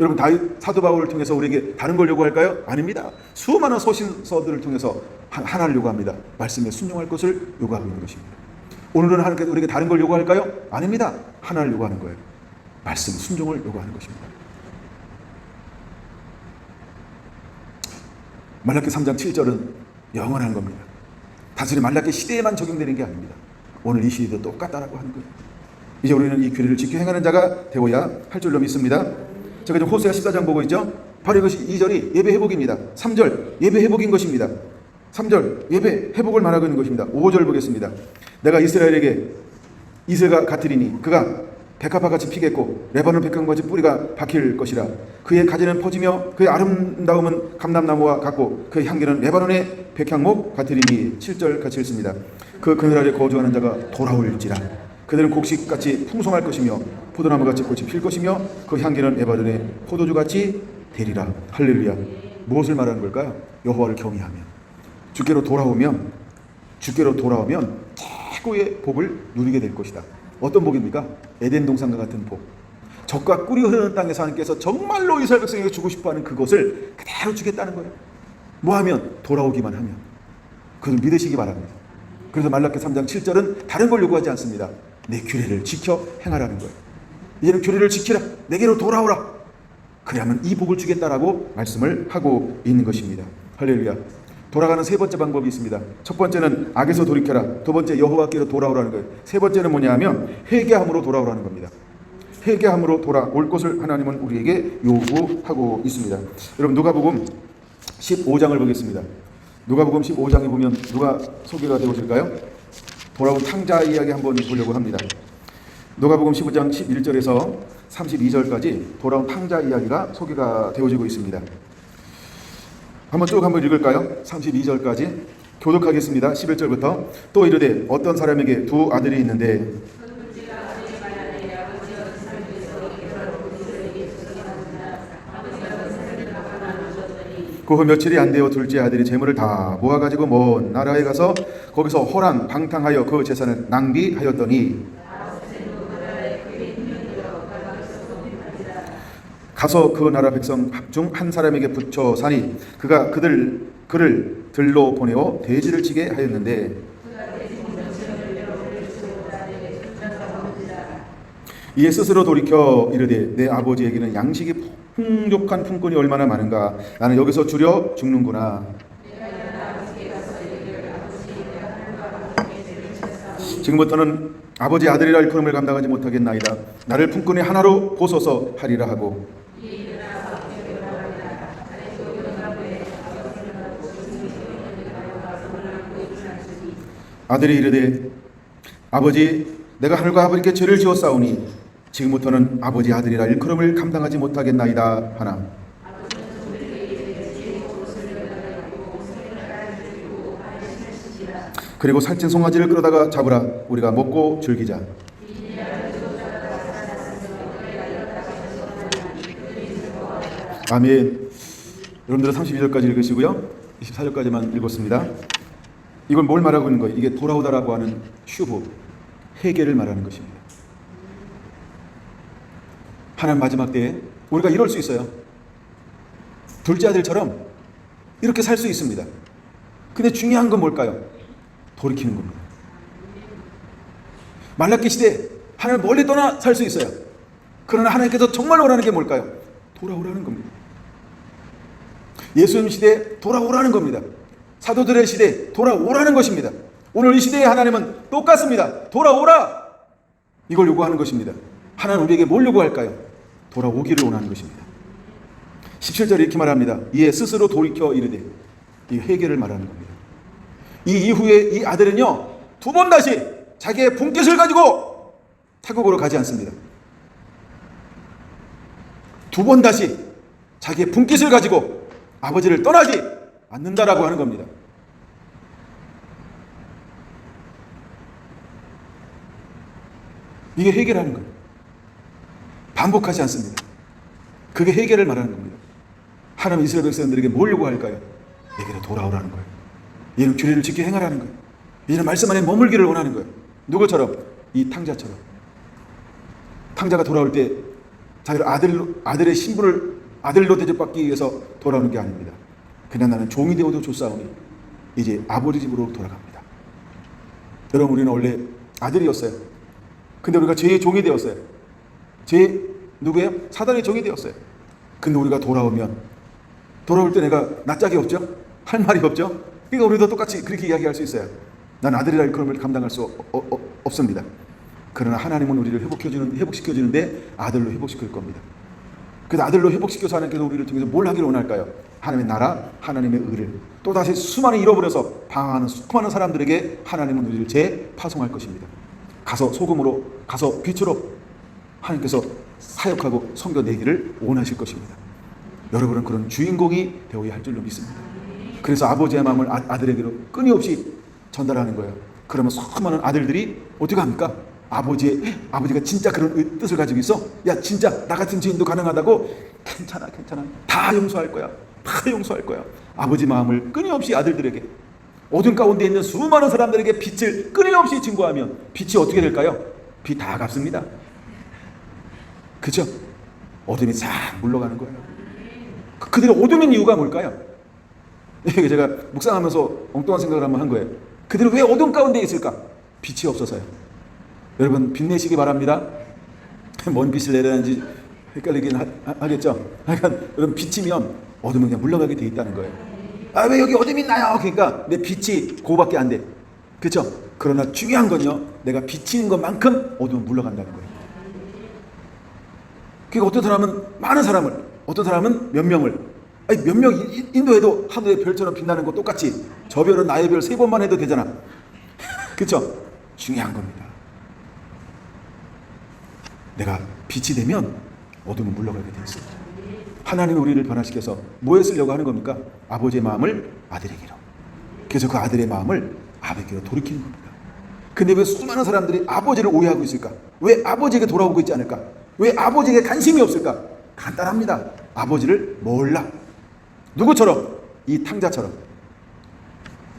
A: 여러분, 사도 바울을 통해서 우리에게 다른 걸 요구할까요? 아닙니다. 수많은 서신서들을 통해서 하나를 요구합니다. 말씀에 순종할 것을 요구하고 있는 것입니다. 오늘은 하나님께서 우리에게 다른 걸 요구할까요? 아닙니다. 하나를 요구하는 거예요. 말씀 순종을 요구하는 것입니다. 말라기 3장 7절은 영원한 겁니다. 단순히 말라기 시대에만 적용되는 게 아닙니다. 오늘 이 시대도 똑같다라고 하는 거예요. 이제 우리는 이 규례를 지켜 행하는 자가 되어야 할 줄로 믿습니다. 제가 지금 호세아 14장 보고 있죠? 바로 이것이 2절이 예배 회복입니다. 3절 예배 회복인 것입니다. 3절 예배 회복을 말하고 있는 것입니다. 5절 보겠습니다. 내가 이스라엘에게 이슬과 같으리니 그가 백합화같이 피겠고 레바논 백합같이 뿌리가 박힐 것이라. 그의 가지는 퍼지며 그의 아름다움은 감람나무와 같고 그의 향기는 레바논의 백향목 같으리니. 7절 같이 읽습니다. 그늘 아래 거주하는 자가 돌아올지라. 그들은 곡식같이 풍성할 것이며 포도나무같이 꽃이 필 것이며 그 향기는 레바논의 포도주같이 되리라. 할렐루야. 무엇을 말하는 걸까요? 여호와를 경외하면, 주께로 돌아오면 최고의 복을 누리게 될 것이다. 어떤 복입니까? 에덴 동산과 같은 복. 젖과 꿀이 흐르는 땅에서 하나님께서 정말로 이스라엘 백성에게 주고 싶어하는 그것을 그대로 주겠다는 거예요. 뭐 하면? 돌아오기만 하면. 그걸 믿으시기 바랍니다. 그래서 말라기 3장 7절은 다른 걸 요구하지 않습니다. 내 규례를 지켜 행하라는 거예요. 이제는 규례를 지키라. 내게로 돌아오라. 그래야만 이 복을 주겠다라고 말씀을 하고 있는 것입니다. 할렐루야. 돌아가는 세 번째 방법이 있습니다. 첫 번째는 악에서 돌이켜라. 두 번째 여호와께로 돌아오라는 거예요. 세 번째는 뭐냐 하면 회개함으로 돌아오라는 겁니다. 회개함으로 돌아올 것을 하나님은 우리에게 요구하고 있습니다. 여러분, 누가복음 15장을 보겠습니다. 누가복음 15장에 보면 누가 소개가 되어질까요? 돌아온 탕자 이야기 한번 보려고 합니다. 누가복음 15장 11절에서 32절까지 돌아온 탕자 이야기가 소개가 되어지고 있습니다. 한번 읽을까요? 32절까지 교독하겠습니다. 11절부터. 또 이르되 어떤 사람에게 두 아들이 있는데 그 후 며칠이 안 되어 둘째 아들이 재물을 다 모아가지고 먼 나라에 가서 거기서 호랑방탕하여 그 재산을 낭비하였더니 가서 그 나라 백성 중 한 사람에게 붙여 사니 그가 그를 들로 보내어 돼지를 치게 하였는데 이에 스스로 돌이켜 이르되 내 아버지에게는 양식이 풍족한 품꾼이 얼마나 많은가. 나는 여기서 줄여 죽는구나. 지금부터는 아버지 아들이라 일품을 감당하지 못하겠나이다. 나를 품꾼의 하나로 보소서 하리라 하고 아들이 이르되 아버지 내가 하늘과 아버지께 죄를 지었사오니 지금부터는 아버지 아들이라 일컬음을 감당하지 못하겠나이다 하나. 그리고 살찐 송아지를 끌어다가 잡으라. 우리가 먹고 즐기자. 아멘. 여러분들은 32절까지 읽으시고요. 24절까지만 읽었습니다. 이걸 뭘 말하고 있는 거예요? 이게 돌아오다라고 하는 슈브, 회개를 말하는 것입니다. 하나님 마지막 때에 우리가 이럴 수 있어요. 둘째 아들처럼 이렇게 살 수 있습니다. 근데 중요한 건 뭘까요? 돌이키는 겁니다. 말라기 시대에 하나님 멀리 떠나 살 수 있어요. 그러나 하나님께서 정말 원하는 게 뭘까요? 돌아오라는 겁니다. 예수님 시대에 돌아오라는 겁니다. 사도들의 시대에 돌아오라는 것입니다. 오늘 이 시대에 하나님은 똑같습니다. 돌아오라! 이걸 요구하는 것입니다. 하나님 우리에게 뭘 요구할까요? 돌아오기를 원하는 것입니다. 17절에 이렇게 말합니다. 이에 스스로 돌이켜 이르되, 이 회개를 말하는 겁니다. 이 이후에 이 아들은요, 두 번 다시 자기의 분깃을 가지고 타국으로 가지 않습니다. 두 번 다시 자기의 분깃을 가지고 아버지를 떠나지 않는다라고 하는 겁니다. 이게 회개라는 거예요. 반복하지 않습니다. 그게 회개를 말하는 겁니다. 하나님 이스라엘 백성들에게 뭘 요구할까요? 내게로 돌아오라는 거예요. 이는 규례를 지켜 행하라는 거예요. 이는 말씀 안에 머물기를 원하는 거예요. 누구처럼? 이 탕자처럼. 탕자가 돌아올 때 자기를 아들의 신분을 아들로 대접받기 위해서 돌아오는 게 아닙니다. 그냥 나는 종이 되어도 좋사오니 이제 아버지 집으로 돌아갑니다. 여러분, 우리는 원래 아들이었어요. 근데 우리가 죄의 종이 되었어요. 누구예요? 사단의 종이 되었어요. 근데 우리가 돌아올 때 내가 낯짝이 없죠? 할 말이 없죠? 그러니까 우리도 똑같이 그렇게 이야기할 수 있어요. 난 아들이라 일컬음을 감당할 수 없습니다. 그러나 하나님은 우리를 회복시켜주는데 아들로 회복시킬 겁니다. 그래서 아들로 회복시켜서 하나님께서 우리를 통해서 뭘 하기를 원할까요? 하나님의 나라, 하나님의 의를 또다시 수많은 잃어버려서 방황하는 수많은 사람들에게 하나님은 우리를 재파송할 것입니다. 가서 소금으로, 가서 빛으로 하나님께서 사역하고 섬겨내기를 원하실 것입니다. 여러분은 그런 주인공이 되어야 할 줄로 믿습니다. 그래서 아버지의 마음을 아들에게로 끊임없이 전달하는 거예요. 그러면 수많은 아들들이 어떻게 합니까? 아버지가 진짜 그런 뜻을 가지고 있어? 야, 진짜 나 같은 죄인도 가능하다고? 괜찮아. 다 용서할 거야. 아버지 마음을 끊임없이 아들들에게, 어둠 가운데 있는 수많은 사람들에게 빛을 끊임없이 증거하면 빛이 어떻게 될까요? 빛 다 갚습니다. 그죠? 어둠이 싹 물러가는 거예요. 그들의 어둠인 이유가 뭘까요? 제가 묵상하면서 엉뚱한 생각을 한번 한 거예요. 그들은 왜 어둠 가운데 있을까? 빛이 없어서요. 여러분, 빛내시기 바랍니다. 뭔 빛을 내려야 하는지 헷갈리긴 하겠죠? 하여간 여러분, 빛이면 어둠은 그냥 물러가게 돼 있다는 거예요. 아, 왜 여기 어둠이 있나요? 그러니까 내 빛이 그거밖에 안 돼. 그렇죠? 그러나 중요한 건요, 내가 비치는 것만큼 어둠은 물러간다는 거예요. 그러니까 어떤 사람은 많은 사람을, 어떤 사람은 몇 명을, 몇 명 인도해도 하늘의 별처럼 빛나는 거 똑같이 저 별은 나의 별 3번만 해도 되잖아. 그렇죠? 중요한 겁니다. 내가 빛이 되면 어둠은 물러가게 돼 있어요. 하나님이 우리를 변화시켜서 뭐에 쓰려고 하는 겁니까? 아버지의 마음을 아들에게로. 그래서 그 아들의 마음을 아버지에게로 돌이키는 겁니다. 근데 왜 수많은 사람들이 아버지를 오해하고 있을까? 왜 아버지에게 돌아오고 있지 않을까? 왜 아버지에게 관심이 없을까? 간단합니다. 아버지를 몰라. 누구처럼? 이 탕자처럼.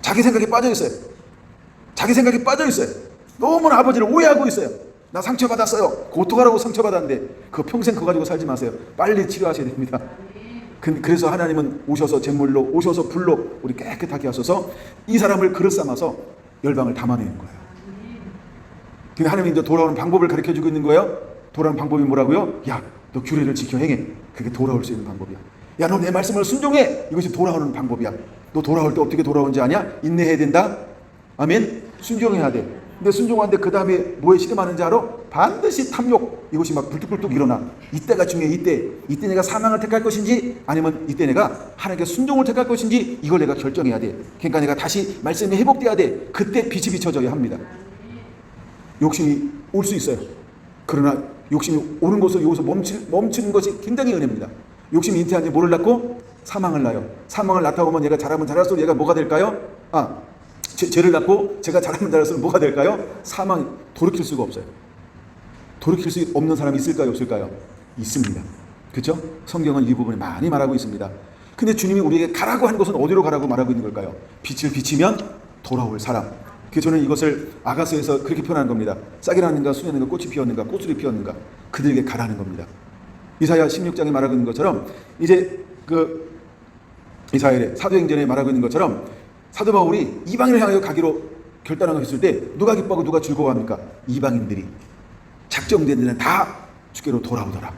A: 자기 생각에 빠져 있어요. 너무나 아버지를 오해하고 있어요. 나 상처받았어요. 고통하라고 상처받았는데 그거 평생 그거 가지고 살지 마세요. 빨리 치료하셔야 됩니다. 그래서 하나님은 오셔서 제물로, 오셔서 불로 우리 깨끗하게 하셔서 이 사람을 그릇 삼아서 열방을 담아내는 거예요. 근데 하나님이 이제 돌아오는 방법을 가르쳐주고 있는 거예요. 돌아오는 방법이 뭐라고요? 야, 너 규례를 지켜 행해. 그게 돌아올 수 있는 방법이야. 야, 너 내 말씀을 순종해. 이것이 돌아오는 방법이야. 너 돌아올 때 어떻게 돌아오는지 아냐? 인내해야 된다. 아멘. 순종해야 돼. 근데 순종하는데 그 다음에 뭐에 씨름하는지 알아? 반드시 탐욕. 이것이 막 불뚝불뚝 일어나. 이때가 중요해. 이때 내가 사망을 택할 것인지 아니면 이때 내가 하나님께 순종을 택할 것인지 이걸 내가 결정해야 돼. 그러니까 내가 다시 말씀이 회복돼야 돼. 그때 빛이 비춰져야 합니다. 욕심이 올 수 있어요. 그러나 욕심이 오는 곳을 여기서 멈추는 것이 굉장히 은혜입니다. 욕심이 잉태한지 뭐를 낳고 사망을 낳아요. 사망을 낳다 보면 얘가 잘하면 잘할수록 얘가 뭐가 될까요? 죄를 낳고 제가 잘하면 잘할수록 뭐가 될까요? 사망이. 돌이킬 수가 없어요. 돌이킬 수 없는 사람이 있을까요? 없을까요? 있습니다. 그렇죠? 성경은 이 부분에 많이 말하고 있습니다. 근데 주님이 우리에게 가라고 한 것은 어디로 가라고 말하고 있는 걸까요? 빛을 비치면 돌아올 사람. 그래서 저는 이것을 아가서에서 그렇게 표현하는 겁니다. 싹이 났는가 수년인가 꽃이 피었는가 꽃술이 피었는가 그들에게 가라는 겁니다. 이사야 16장에 말하고 있는 것처럼 이제 그 이사야의 사도행전에 말하고 있는 것처럼 사도 바울이 이방인을 향하여 가기로 결단하고 했을 때 누가 기뻐하고 누가 즐거워합니까? 이방인들이. 작정된 데는 다 주께로 돌아오더라.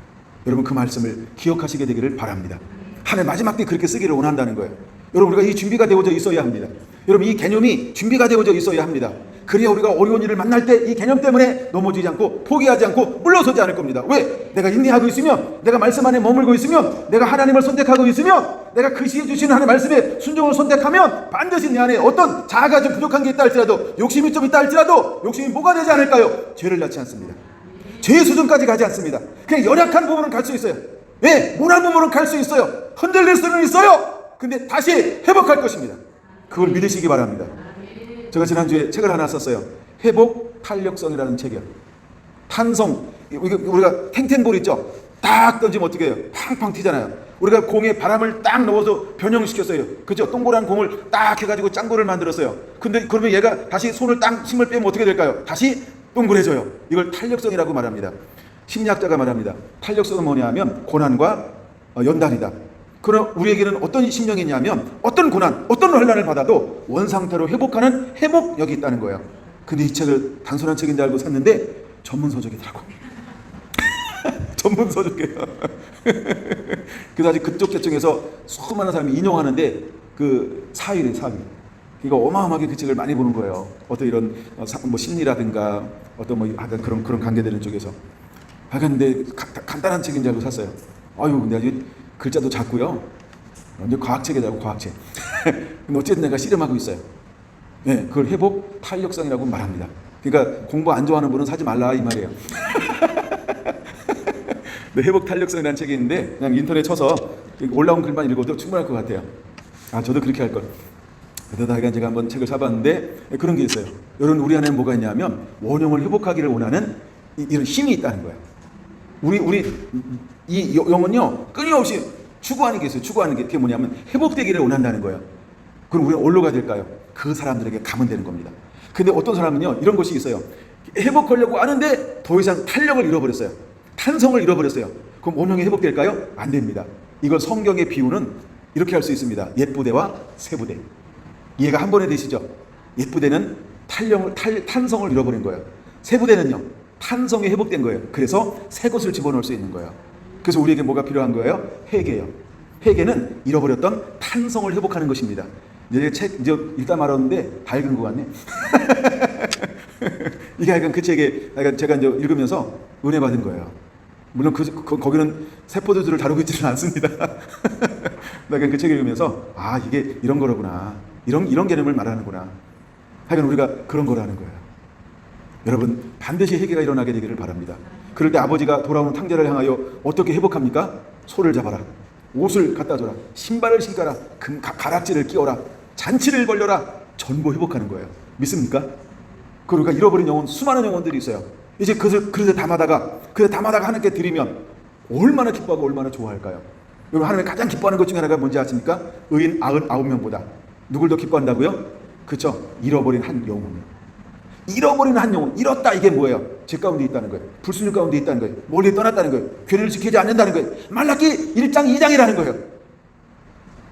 A: 여러분 그 말씀을 기억하시게 되기를 바랍니다. 하나님 마지막 때 그렇게 쓰기를 원한다는 거예요. 여러분 우리가 이 준비가 되어져 있어야 합니다. 여러분 이 개념이 준비가 되어져 있어야 합니다. 그래야 우리가 어려운 일을 만날 때 이 개념 때문에 넘어지지 않고 포기하지 않고 물러서지 않을 겁니다. 왜? 내가 인내하고 있으면, 내가 말씀 안에 머물고 있으면, 내가 하나님을 선택하고 있으면, 내가 그 시에 주시는 하나님의 말씀에 순종을 선택하면 반드시 내 안에 어떤 자아가 좀 부족한 게 있다 할지라도, 욕심이 좀 있다 할지라도 욕심이 뭐가 되지 않을까요? 죄를 낳지 않습니다. 죄의 수준까지 가지 않습니다. 그냥 연약한 부분은 갈 수 있어요. 왜? 모난 부분은 갈 수 있어요. 흔들릴 수는 있어요. 근데 다시 회복할 것입니다. 그걸 믿으시기 바랍니다. 제가 지난주에 책을 하나 썼어요. 회복 탄력성이라는 책이요. 탄성, 우리가 탱탱볼 있죠? 딱 던지면 어떻게 해요? 팡팡 튀잖아요. 우리가 공에 바람을 딱 넣어서 변형시켰어요. 그죠? 동그란 공을 딱 해가지고 짱구를 만들었어요. 근데 그러면 얘가 다시 손을 딱 힘을 빼면 어떻게 될까요? 다시 동그래져요. 이걸 탄력성이라고 말합니다. 심리학자가 말합니다. 탄력성은 뭐냐 하면 고난과 연단이다. 그럼 우리에게는 어떤 심령이 있냐면 어떤 고난, 어떤 혼란을 받아도 원상태로 회복하는 회복력이 있다는 거예요. 근데 이 책을 단순한 책인 줄 알고 샀는데 전문서적이더라고. 전문서적이에요. 그래서 아직 그쪽 계층에서 수많은 사람이 인용하는데 그 사위래, 사위. 그러니까 어마어마하게 그 책을 많이 보는 거예요. 어떤 이런 뭐 심리라든가 어떤 뭐 하여튼 그런 관계되는 쪽에서. 근데 간단한 책인 줄 알고 샀어요. 아유, 근데 아주 글자도 작고요. 완전 과학책이라고, 과학책. 근데 어쨌든 내가 씨름하고 있어요. 네, 그걸 회복 탄력성이라고 말합니다. 그러니까 공부 안 좋아하는 분은 사지 말라 이 말이에요. 네, 회복 탄력성이라는 책이 있는데 그냥 인터넷 쳐서 올라온 글만 읽어도 충분할 것 같아요. 저도 그렇게 할 걸. 그러다가 제가 한번 책을 사봤는데 그런 게 있어요. 여러분 우리 안에 뭐가 있냐면 원형을 회복하기를 원하는 이런 힘이 있다는 거예요. 우리 이 영은요 끊임없이 추구하는 게 있어요. 추구하는 게 그게 뭐냐면 회복되기를 원한다는 거예요. 그럼 우리는 어디로 가야 될까요? 그 사람들에게 가면 되는 겁니다. 근데 어떤 사람은요 이런 것이 있어요. 회복하려고 하는데 더 이상 탄력을 잃어버렸어요. 탄성을 잃어버렸어요. 그럼 원형이 회복될까요? 안 됩니다. 이걸 성경의 비유는 이렇게 할 수 있습니다. 옛부대와 새부대. 이해가 한 번에 되시죠? 옛부대는 탄성을 잃어버린 거예요. 새부대는요 탄성이 회복된 거예요. 그래서 새 것을 집어넣을 수 있는 거예요. 그래서 우리에게 뭐가 필요한 거예요? 회개요. 회개는 잃어버렸던 탄성을 회복하는 것입니다. 이제 일단 말하는데 다 읽은 것 같네. 이게 약간 그 책에 제가 이제 읽으면서 은혜 받은 거예요. 물론 거기는 세포들을 다루고 있지는 않습니다. 내가 그 책을 읽으면서 이게 이런 거로구나. 이런 개념을 말하는구나. 하여간 우리가 그런 거라는 거예요. 여러분 반드시 회개가 일어나게 되기를 바랍니다. 그럴 때 아버지가 돌아오는 탕자를 향하여 어떻게 회복합니까? 소를 잡아라. 옷을 갖다 줘라. 신발을 신가라. 가락지를 끼워라. 잔치를 벌려라. 전부 회복하는 거예요. 믿습니까? 그러니까 잃어버린 영혼, 수많은 영혼들이 있어요. 이제 그릇에 담아다가 하나님께 드리면 얼마나 기뻐하고 얼마나 좋아할까요? 여러분 하나님이 가장 기뻐하는 것 중에 하나가 뭔지 아십니까? 의인 99명보다 누굴 더 기뻐한다고요? 그렇죠? 잃어버린 한 영혼. 잃어버린 한 영혼. 잃었다 이게 뭐예요? 죄 가운데 있다는 거예요. 불순종 가운데 있다는 거예요. 멀리 떠났다는 거예요. 교리를 지키지 않는다는 거예요. 말라기 1장 2장이라는 거예요.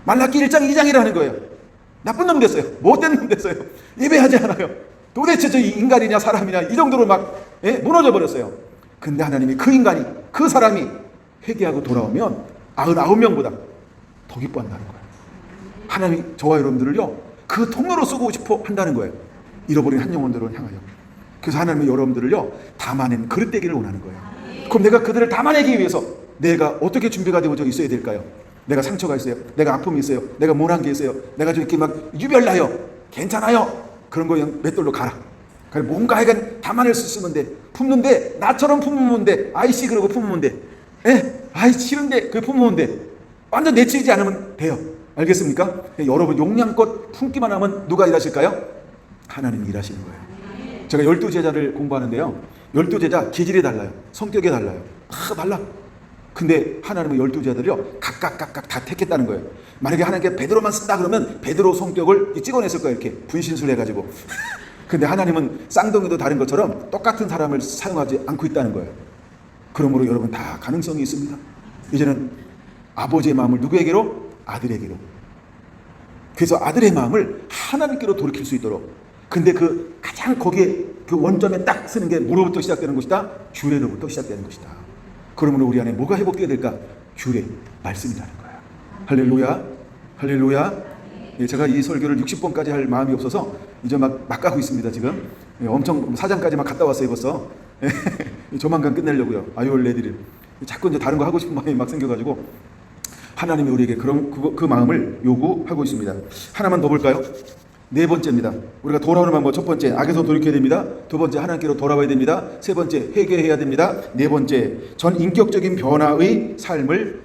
A: 말라기 1장 2장이라는 거예요. 나쁜 놈 됐어요. 못된 놈 됐어요. 예배하지 않아요. 도대체 저 인간이냐 사람이냐 이 정도로 막 무너져 버렸어요. 근데 하나님이 그 인간이 그 사람이 회개하고 돌아오면 99명보다 더 기뻐한다는 거예요. 하나님이 저와 여러분들을요 그 통로로 쓰고 싶어 한다는 거예요. 잃어버린 한 영혼들을 향하여. 그래서 하나님이 여러분들을요 담아낸 그릇 되기를 원하는 거예요. 그럼 내가 그들을 담아내기 위해서 내가 어떻게 준비가 되어져 있어야 될까요? 내가 상처가 있어요. 내가 아픔이 있어요. 내가 모난 게 있어요. 내가 좀 이렇게 막 유별나요. 괜찮아요. 그런 거 그냥 맷돌로 가라. 뭔가 하여간 담아낼 수 있으면 돼. 품는데 나처럼 품으면 돼. 아이씨 그러고 품으면 돼. 예? 아이 싫은데 그 품으면 돼. 완전 내치지 않으면 돼요. 알겠습니까? 여러분 용량껏 품기만 하면 누가 일하실까요? 하나님이 일하시는 거예요. 제가 12제자를 공부하는데요. 12제자 기질이 달라요. 성격이 달라요. 다 달라. 근데 하나님은 12제자들이요 각각 다 택했다는 거예요. 만약에 하나님께 베드로만 쓴다 그러면 베드로 성격을 찍어냈을 거예요. 이렇게 분신술 해가지고. 근데 하나님은 쌍둥이도 다른 것처럼 똑같은 사람을 사용하지 않고 있다는 거예요. 그러므로 여러분 다 가능성이 있습니다. 이제는 아버지의 마음을 누구에게로? 아들에게로. 그래서 아들의 마음을 하나님께로 돌이킬 수 있도록. 근데 그 가장 거기에 그 원점에 딱 쓰는 게 뭐로부터 시작되는 것이다? 규례로부터 시작되는 것이다. 그러므로 우리 안에 뭐가 회복되어야 될까? 규례, 말씀이라는 거야. 할렐루야, 할렐루야. 예, 제가 이 설교를 60번까지 할 마음이 없어서 이제 막 가고 있습니다. 지금 엄청 사장까지 막 갔다 왔어요 벌써. 조만간 끝내려고요. 아유를 내드릴. 자꾸 이제 다른 거 하고 싶은 마음이 막 생겨가지고 하나님이 우리에게 그 마음을 요구하고 있습니다. 하나만 더 볼까요? 네 번째입니다. 우리가 돌아오는 방법, 첫 번째 악에서 돌이켜야 됩니다. 두 번째 하나님께로 돌아와야 됩니다. 세 번째 회개해야 됩니다. 네 번째 전 인격적인 변화의 삶을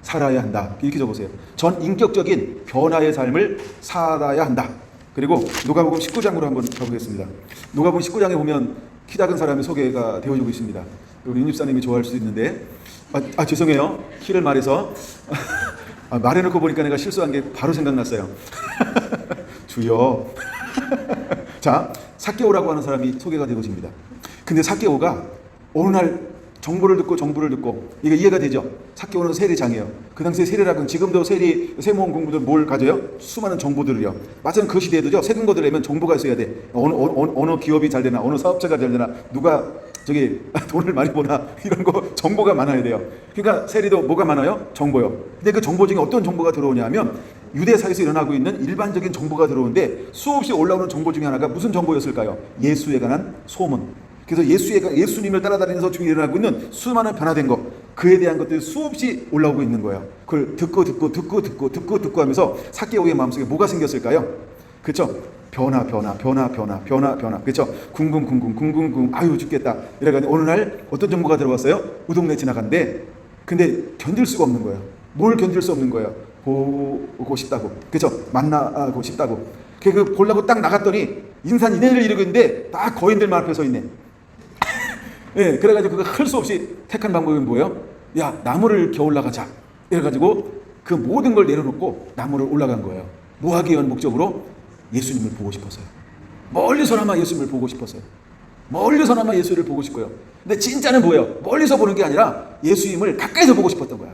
A: 살아야 한다. 이렇게 적으세요. 전 인격적인 변화의 삶을 살아야 한다. 그리고 누가복음 19장으로 한번 가보겠습니다. 누가복음 19장에 보면 키 작은 사람이 소개가 되어지고 있습니다. 우리 윤집사님이 좋아할 수도 있는데 죄송해요. 키를 말해서 말해놓고 보니까 내가 실수한 게 바로 생각났어요. 주여. 자, 삭개오라고 하는 사람이 소개가 되어집니다. 근데 삭개오가 어느 날 정보를 듣고 이게 이해가 되죠? 삭개오는 세리장이에요. 그 당시에 세리락은 지금도 세모험 공부들 뭘 가져요? 수많은 정보들을요. 마찬가지로 그 시대에도죠. 새긴 거들려면 정보가 있어야 돼. 어느 기업이 잘 되나, 어느 사업자가 잘 되나, 누가 돈을 많이 버나 이런 거 정보가 많아야 돼요. 그러니까 세리도 뭐가 많아요? 정보요. 근데 그 정보 중에 어떤 정보가 들어오냐면 유대사에서 일어나고 있는 일반적인 정보가 들어오는데 수없이 올라오는 정보 중에 하나가 무슨 정보였을까요? 예수에 관한 소문. 그래서 예수님을 따라다니면서 중에 일어나고 있는 수많은 변화된 것, 그에 대한 것들이 수없이 올라오고 있는 거예요. 그걸 듣고 하면서 삭개오의 마음속에 뭐가 생겼을까요? 그렇죠? 변화. 그렇죠? 궁금. 아유 죽겠다. 이래가지고 어느 날 어떤 정보가 들어왔어요? 우동네 지나간대. 근데 견딜 수가 없는 거예요. 뭘 견딜 수 없는 거예요? 보고 싶다고. 그렇죠? 만나고 싶다고. 그 보려고 딱 나갔더니 인산인해를 이루고 있는데 다 거인들만 앞에 서 있네. 예, 그래가지고 그거 할 수 없이 택한 방법이 뭐예요? 야, 나무를 겨 올라가자. 이래가지고 그 모든 걸 내려놓고 나무를 올라간 거예요. 뭐 하기 위한 목적으로? 예수님을 보고 싶었어요. 멀리서나마 예수님을 보고 싶었어요. 멀리서나마 예수를 보고 싶고요. 근데 진짜는 뭐예요? 멀리서 보는 게 아니라 예수님을 가까이서 보고 싶었던 거야.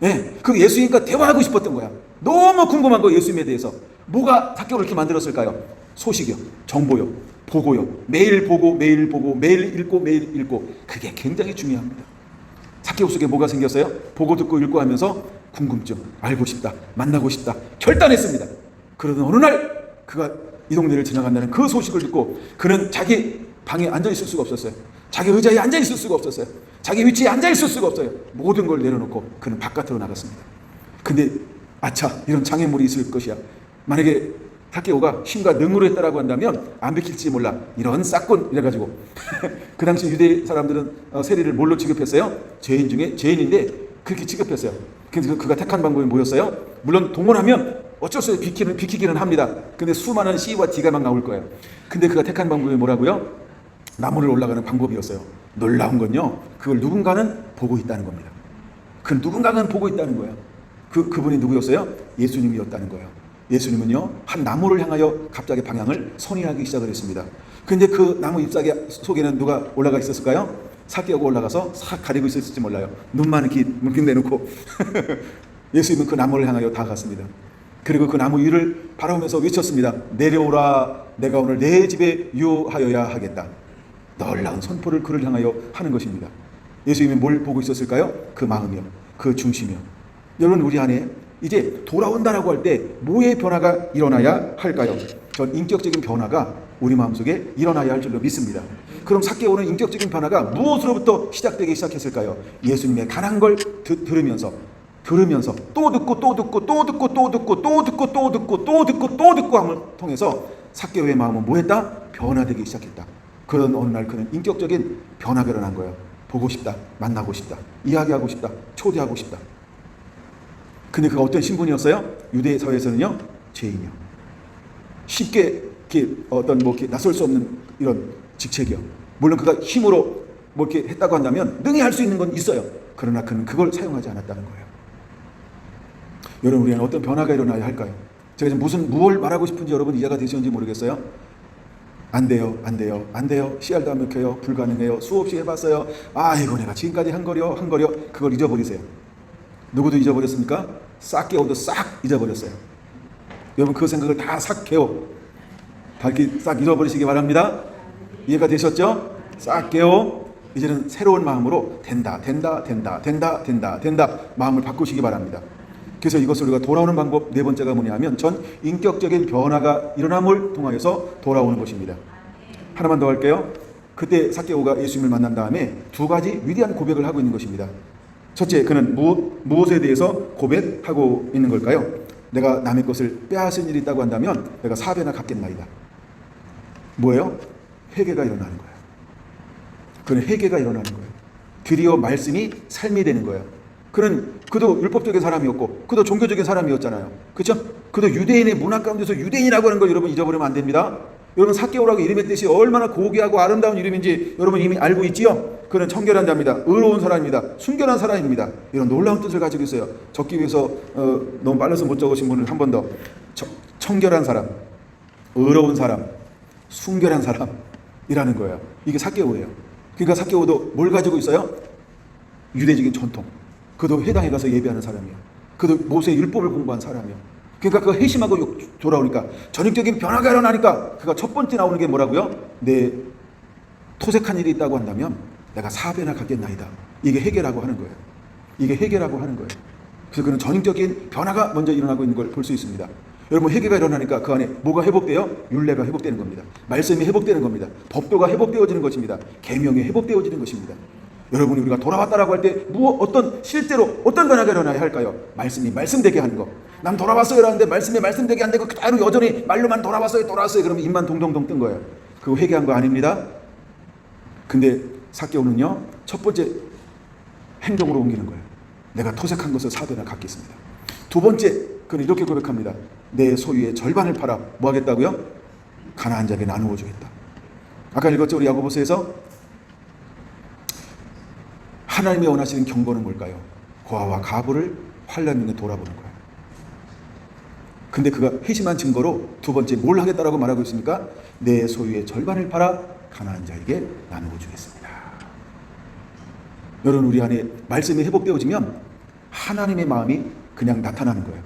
A: 예, 그 예수님과 대화하고 싶었던 거야. 너무 궁금한 거 예수님에 대해서. 뭐가 삭개오를 이렇게 만들었을까요? 소식이요, 정보요, 보고요. 매일 보고, 매일 읽고. 그게 굉장히 중요합니다. 삭개오 속에 뭐가 생겼어요? 보고 듣고 읽고 하면서 궁금증, 알고 싶다, 만나고 싶다, 결단했습니다. 그러던 어느 날 그가 이 동네를 지나간다는 그 소식을 듣고 그는 자기 방에 앉아 있을 수가 없었어요. 자기 의자에 앉아 있을 수가 없었어요. 자기 위치에 앉아 있을 수가 없어요. 모든 걸 내려놓고 그는 바깥으로 나갔습니다. 근데 아차, 이런 장애물이 있을 것이야. 만약에 삭개오가 힘과 능으로 했다라고 한다면 안 비킬지 몰라. 이런 싹군 이래가지고 그 당시 유대 사람들은 세리를 뭘로 취급했어요? 죄인 중에 죄인인데 그렇게 취급했어요. 그래서 그가 택한 방법이 뭐였어요? 물론 동원하면 어쩔 수 없이 비키기는 합니다. 근데 수많은 C와 D가 막 나올 거예요. 근데 그가 택한 방법이 뭐라고요? 나무를 올라가는 방법이었어요. 놀라운 건요, 그걸 누군가는 보고 있다는 겁니다. 그 누군가는 보고 있다는 거예요. 그분이 누구였어요? 예수님이었다는 거예요. 예수님은요, 한 나무를 향하여 갑자기 방향을 선회하기 시작을 했습니다. 근데 그 나무 잎사귀 속에는 누가 올라가 있었을까요? 삭개오가 올라가서 싹 가리고 있었을지 몰라요. 눈만 이렇게 뭉king 내놓고 예수님은 그 나무를 향하여 다가갔습니다. 그리고 그 나무 위를 바라보면서 외쳤습니다. 내려오라, 내가 오늘 내 집에 유하여야 하겠다. 놀라운 선포를 그를 향하여 하는 것입니다. 예수님이 뭘 보고 있었을까요? 그 마음이요, 그 중심이요. 여러분, 우리 안에 이제 돌아온다라고 할 때 뭐의 변화가 일어나야 할까요? 전 인격적인 변화가 우리 마음속에 일어나야 할 줄로 믿습니다. 그럼 삭개오는 인격적인 변화가 무엇으로부터 시작되기 시작했을까요? 예수님의 가난 걸 들으면서 또 듣고 함을 통해서 삭개오의 마음은 뭐했다? 변화되기 시작했다. 그런 어느 날 그는 인격적인 변화가 일어난 거예요. 보고 싶다, 만나고 싶다, 이야기하고 싶다, 초대하고 싶다. 근데 그가 어떤 신분이었어요? 유대 사회에서는요, 죄인이요. 쉽게 이렇게 어떤 뭐 이렇게 나설 수 없는 이런 직책이요. 물론 그가 힘으로 뭐 이렇게 했다고 한다면 능히 할 수 있는 건 있어요. 그러나 그는 그걸 사용하지 않았다는 거예요. 여러분, 우리는 어떤 변화가 일어나야 할까요? 제가 지금 무엇을 말하고 싶은지 여러분 이해가 되시는지 모르겠어요. 안 돼요, 안 돼요, 안 돼요. 씨알도 안 먹혀요. 불가능해요. 수없이 해봤어요. 아이고, 내가 지금까지 한 거려. 그걸 잊어버리세요. 누구도 잊어버렸습니까? 싹 깨워도 싹 잊어버렸어요. 여러분, 그 생각을 다 싹 깨워. 다 이렇게 싹 잊어버리시기 바랍니다. 이해가 되셨죠? 싹 깨워. 이제는 새로운 마음으로 된다 마음을 바꾸시기 바랍니다. 그래서 이것을 우리가 돌아오는 방법 네 번째가 뭐냐면 전 인격적인 변화가 일어남을 통하여서 돌아오는 것입니다. 하나만 더 할게요. 그때 삭개오가 예수님을 만난 다음에 두 가지 위대한 고백을 하고 있는 것입니다. 첫째, 그는 무엇에 대해서 고백하고 있는 걸까요? 내가 남의 것을 빼앗은 일이 있다고 한다면 내가 4배나 갚겠나이다. 뭐예요? 회개가 일어나는 거예요. 그는 회개가 일어나는 거예요. 드디어 말씀이 삶이 되는 거예요. 그도 율법적인 사람이었고 그도 종교적인 사람이었잖아요. 그렇죠? 그도 유대인의 문화 가운데서 유대인이라고 하는 걸 여러분 잊어버리면 안 됩니다. 여러분, 삭개오라고 이름의 뜻이 얼마나 고귀하고 아름다운 이름인지 여러분 이미 알고 있지요? 그는 청결한 자입니다. 의로운 사람입니다. 순결한 사람입니다. 이런 놀라운 뜻을 가지고 있어요. 적기 위해서 너무 빨라서 못 적으신 분을 한 번 더. 청결한 사람, 의로운 사람, 순결한 사람이라는 거예요. 이게 삭개오예요. 그러니까 삭개오도 뭘 가지고 있어요? 유대적인 전통. 그도 회당에 가서 예배하는 사람이에요. 그도 모세의 율법을 공부한 사람이에요. 그러니까 그가 회심하고 돌아오니까 전형적인 변화가 일어나니까 그가 첫 번째 나오는 게 뭐라고요? 내 토색한 일이 있다고 한다면 내가 4배나 갚겠나이다. 이게 회개라고 하는 거예요. 이게 회개라고 하는 거예요. 그래서 그는 전형적인 변화가 먼저 일어나고 있는 걸 볼 수 있습니다. 여러분, 회개가 일어나니까 그 안에 뭐가 회복돼요? 율례가 회복되는 겁니다. 말씀이 회복되는 겁니다. 법도가 회복되어지는 것입니다. 계명이 회복되어지는 것입니다. 여러분이 우리가 돌아왔다라고 할 때 어떤 실제로 어떤 변화가 일어나야 할까요? 말씀이 말씀되게 하는 거. 난 돌아왔어요 라는데 말씀이 말씀되게 안 되고 그대로 여전히 말로만 돌아왔어요 그러면 입만 동동동 뜬 거예요. 그거 회개한 거 아닙니다. 근데 삭개오는요, 첫 번째 행동으로 옮기는 거예요. 내가 토색한 것을 4배나 갚겠습니다. 두 번째, 그는 이렇게 고백합니다. 내 소유의 절반을 팔아 뭐 하겠다고요? 가난한 자에게 나누어 주겠다. 아까 읽었죠? 우리 야고보서에서 하나님이 원하시는 경고는 뭘까요? 고아와 가부를 환난 중에 돌아보는 거예요. 근데 그가 회심한 증거로 두 번째 뭘 하겠다라고 말하고 있습니까? 내 소유의 절반을 팔아 가난한 자에게 나누어 주겠습니다. 여러분, 우리 안에 말씀이 회복되어지면 하나님의 마음이 그냥 나타나는 거예요.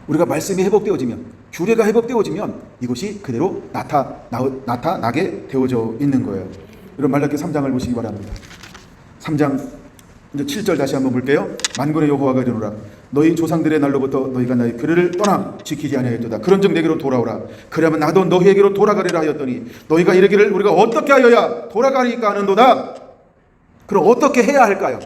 A: 우리가 말씀이 회복되어지면, 규례가 회복되어지면 이것이 그대로 나타나게 되어져 있는 거예요. 여러분, 말라기 3장을 보시기 바랍니다. 3장 이제 7절 다시 한번 볼게요. 만군의 여호와가 이르노라. 너희 조상들의 날로부터 너희가 나의 규례를 떠나 지키지 아니하였도다. 그런즉 내게로 돌아오라. 그러면 나도 너희에게로 돌아가리라 하였더니 너희가 이르기를 우리가 어떻게 하여야 돌아가리까 하는도다. 그럼 어떻게 해야 할까요?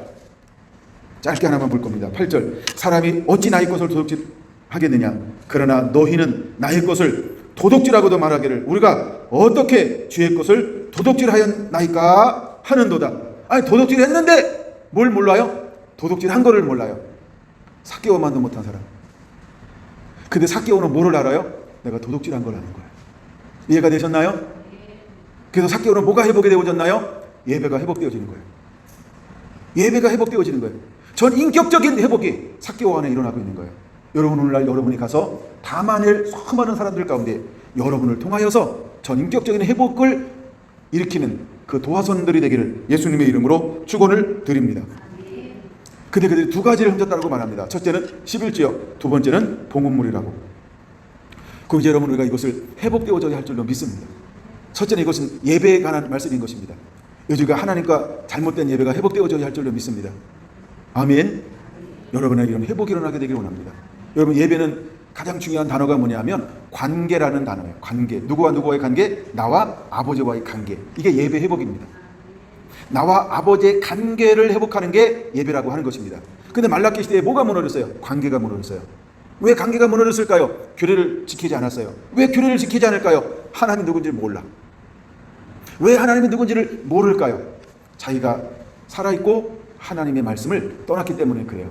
A: 짧게 하나만 볼 겁니다. 8절. 사람이 어찌 나의 것을 도둑질하겠느냐. 그러나 너희는 나의 것을 도둑질하고도 말하기를 우리가 어떻게 주의 것을 도둑질하였나이까 하는도다. 아니, 도둑질 했는데 뭘 몰라요? 도둑질 한 거를 몰라요. 삭개오만도 못한 사람. 근데 삭개오는 뭐를 알아요? 내가 도둑질한 걸 아는 거예요. 이해가 되셨나요? 그래서 삭개오는 뭐가 회복이 되어졌나요? 예배가 회복되어지는 거예요. 예배가 회복되어지는 거예요. 전 인격적인 회복이 삭개오 안에 일어나고 있는 거예요. 여러분, 오늘날 여러분이 가서 다만일 수많은 사람들 가운데 여러분을 통하여서 전 인격적인 회복을 일으키는 그 도화선들이 되기를 예수님의 이름으로 축원을 드립니다. 근데 그들이 두 가지를 훔쳤다고 말합니다. 첫째는 11지역, 두 번째는 봉헌물이라고. 그럼 이제 여러분, 우리가 이것을 회복되어져야 할 줄로 믿습니다. 첫째는 이것은 예배에 관한 말씀인 것입니다. 우리가 하나님과 잘못된 예배가 회복되어져야 할 줄로 믿습니다. 아멘. 여러분의 이런 회복이 일어나게 되기를 원합니다. 여러분, 예배는 가장 중요한 단어가 뭐냐면 관계라는 단어예요. 관계. 누구와 누구와의 관계? 나와 아버지와의 관계. 이게 예배 회복입니다. 나와 아버지의 관계를 회복하는 게 예배라고 하는 것입니다. 근데 말라기 시대에 뭐가 무너졌어요? 관계가 무너졌어요. 왜 관계가 무너졌을까요? 규례를 지키지 않았어요. 왜 규례를 지키지 않을까요? 하나님 누군지 몰라. 왜 하나님이 누군지를 모를까요? 자기가 살아있고 하나님의 말씀을 떠났기 때문에 그래요.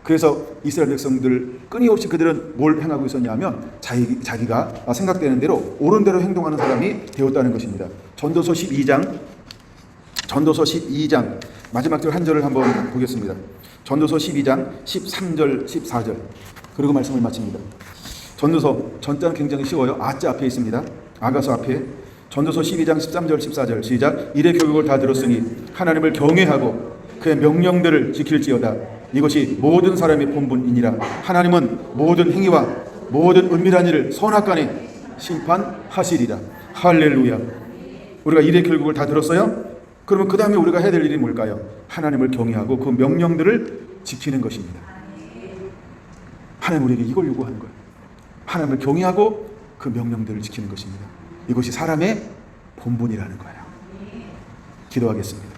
A: 그래서 이스라엘 백성들 끊임없이 그들은 뭘 행하고 있었냐면 자기가 생각되는 대로 옳은 대로 행동하는 사람이 되었다는 것입니다. 전도서 12장 마지막 절 한 절을 한번 보겠습니다. 전도서 12장 13절 14절 그리고 말씀을 마칩니다. 전도서 전자는 굉장히 쉬워요. 아자 앞에 있습니다. 아가서 앞에 전도서 12장 13절 14절 시작. 이래 교육을 다 들었으니 하나님을 경외하고 그의 명령들을 지킬지어다. 이것이 모든 사람의 본분이니라. 하나님은 모든 행위와 모든 은밀한 일을 선악간에 심판하시리라. 할렐루야. 우리가 이래 교육을 다 들었어요? 그러면 그 다음에 우리가 해야 될 일이 뭘까요? 하나님을 경외하고 그 명령들을 지키는 것입니다. 하나님 우리에게 이걸 요구하는 거예요. 하나님을 경외하고 그 명령들을 지키는 것입니다. 이것이 사람의 본분이라는 거예요. 기도하겠습니다.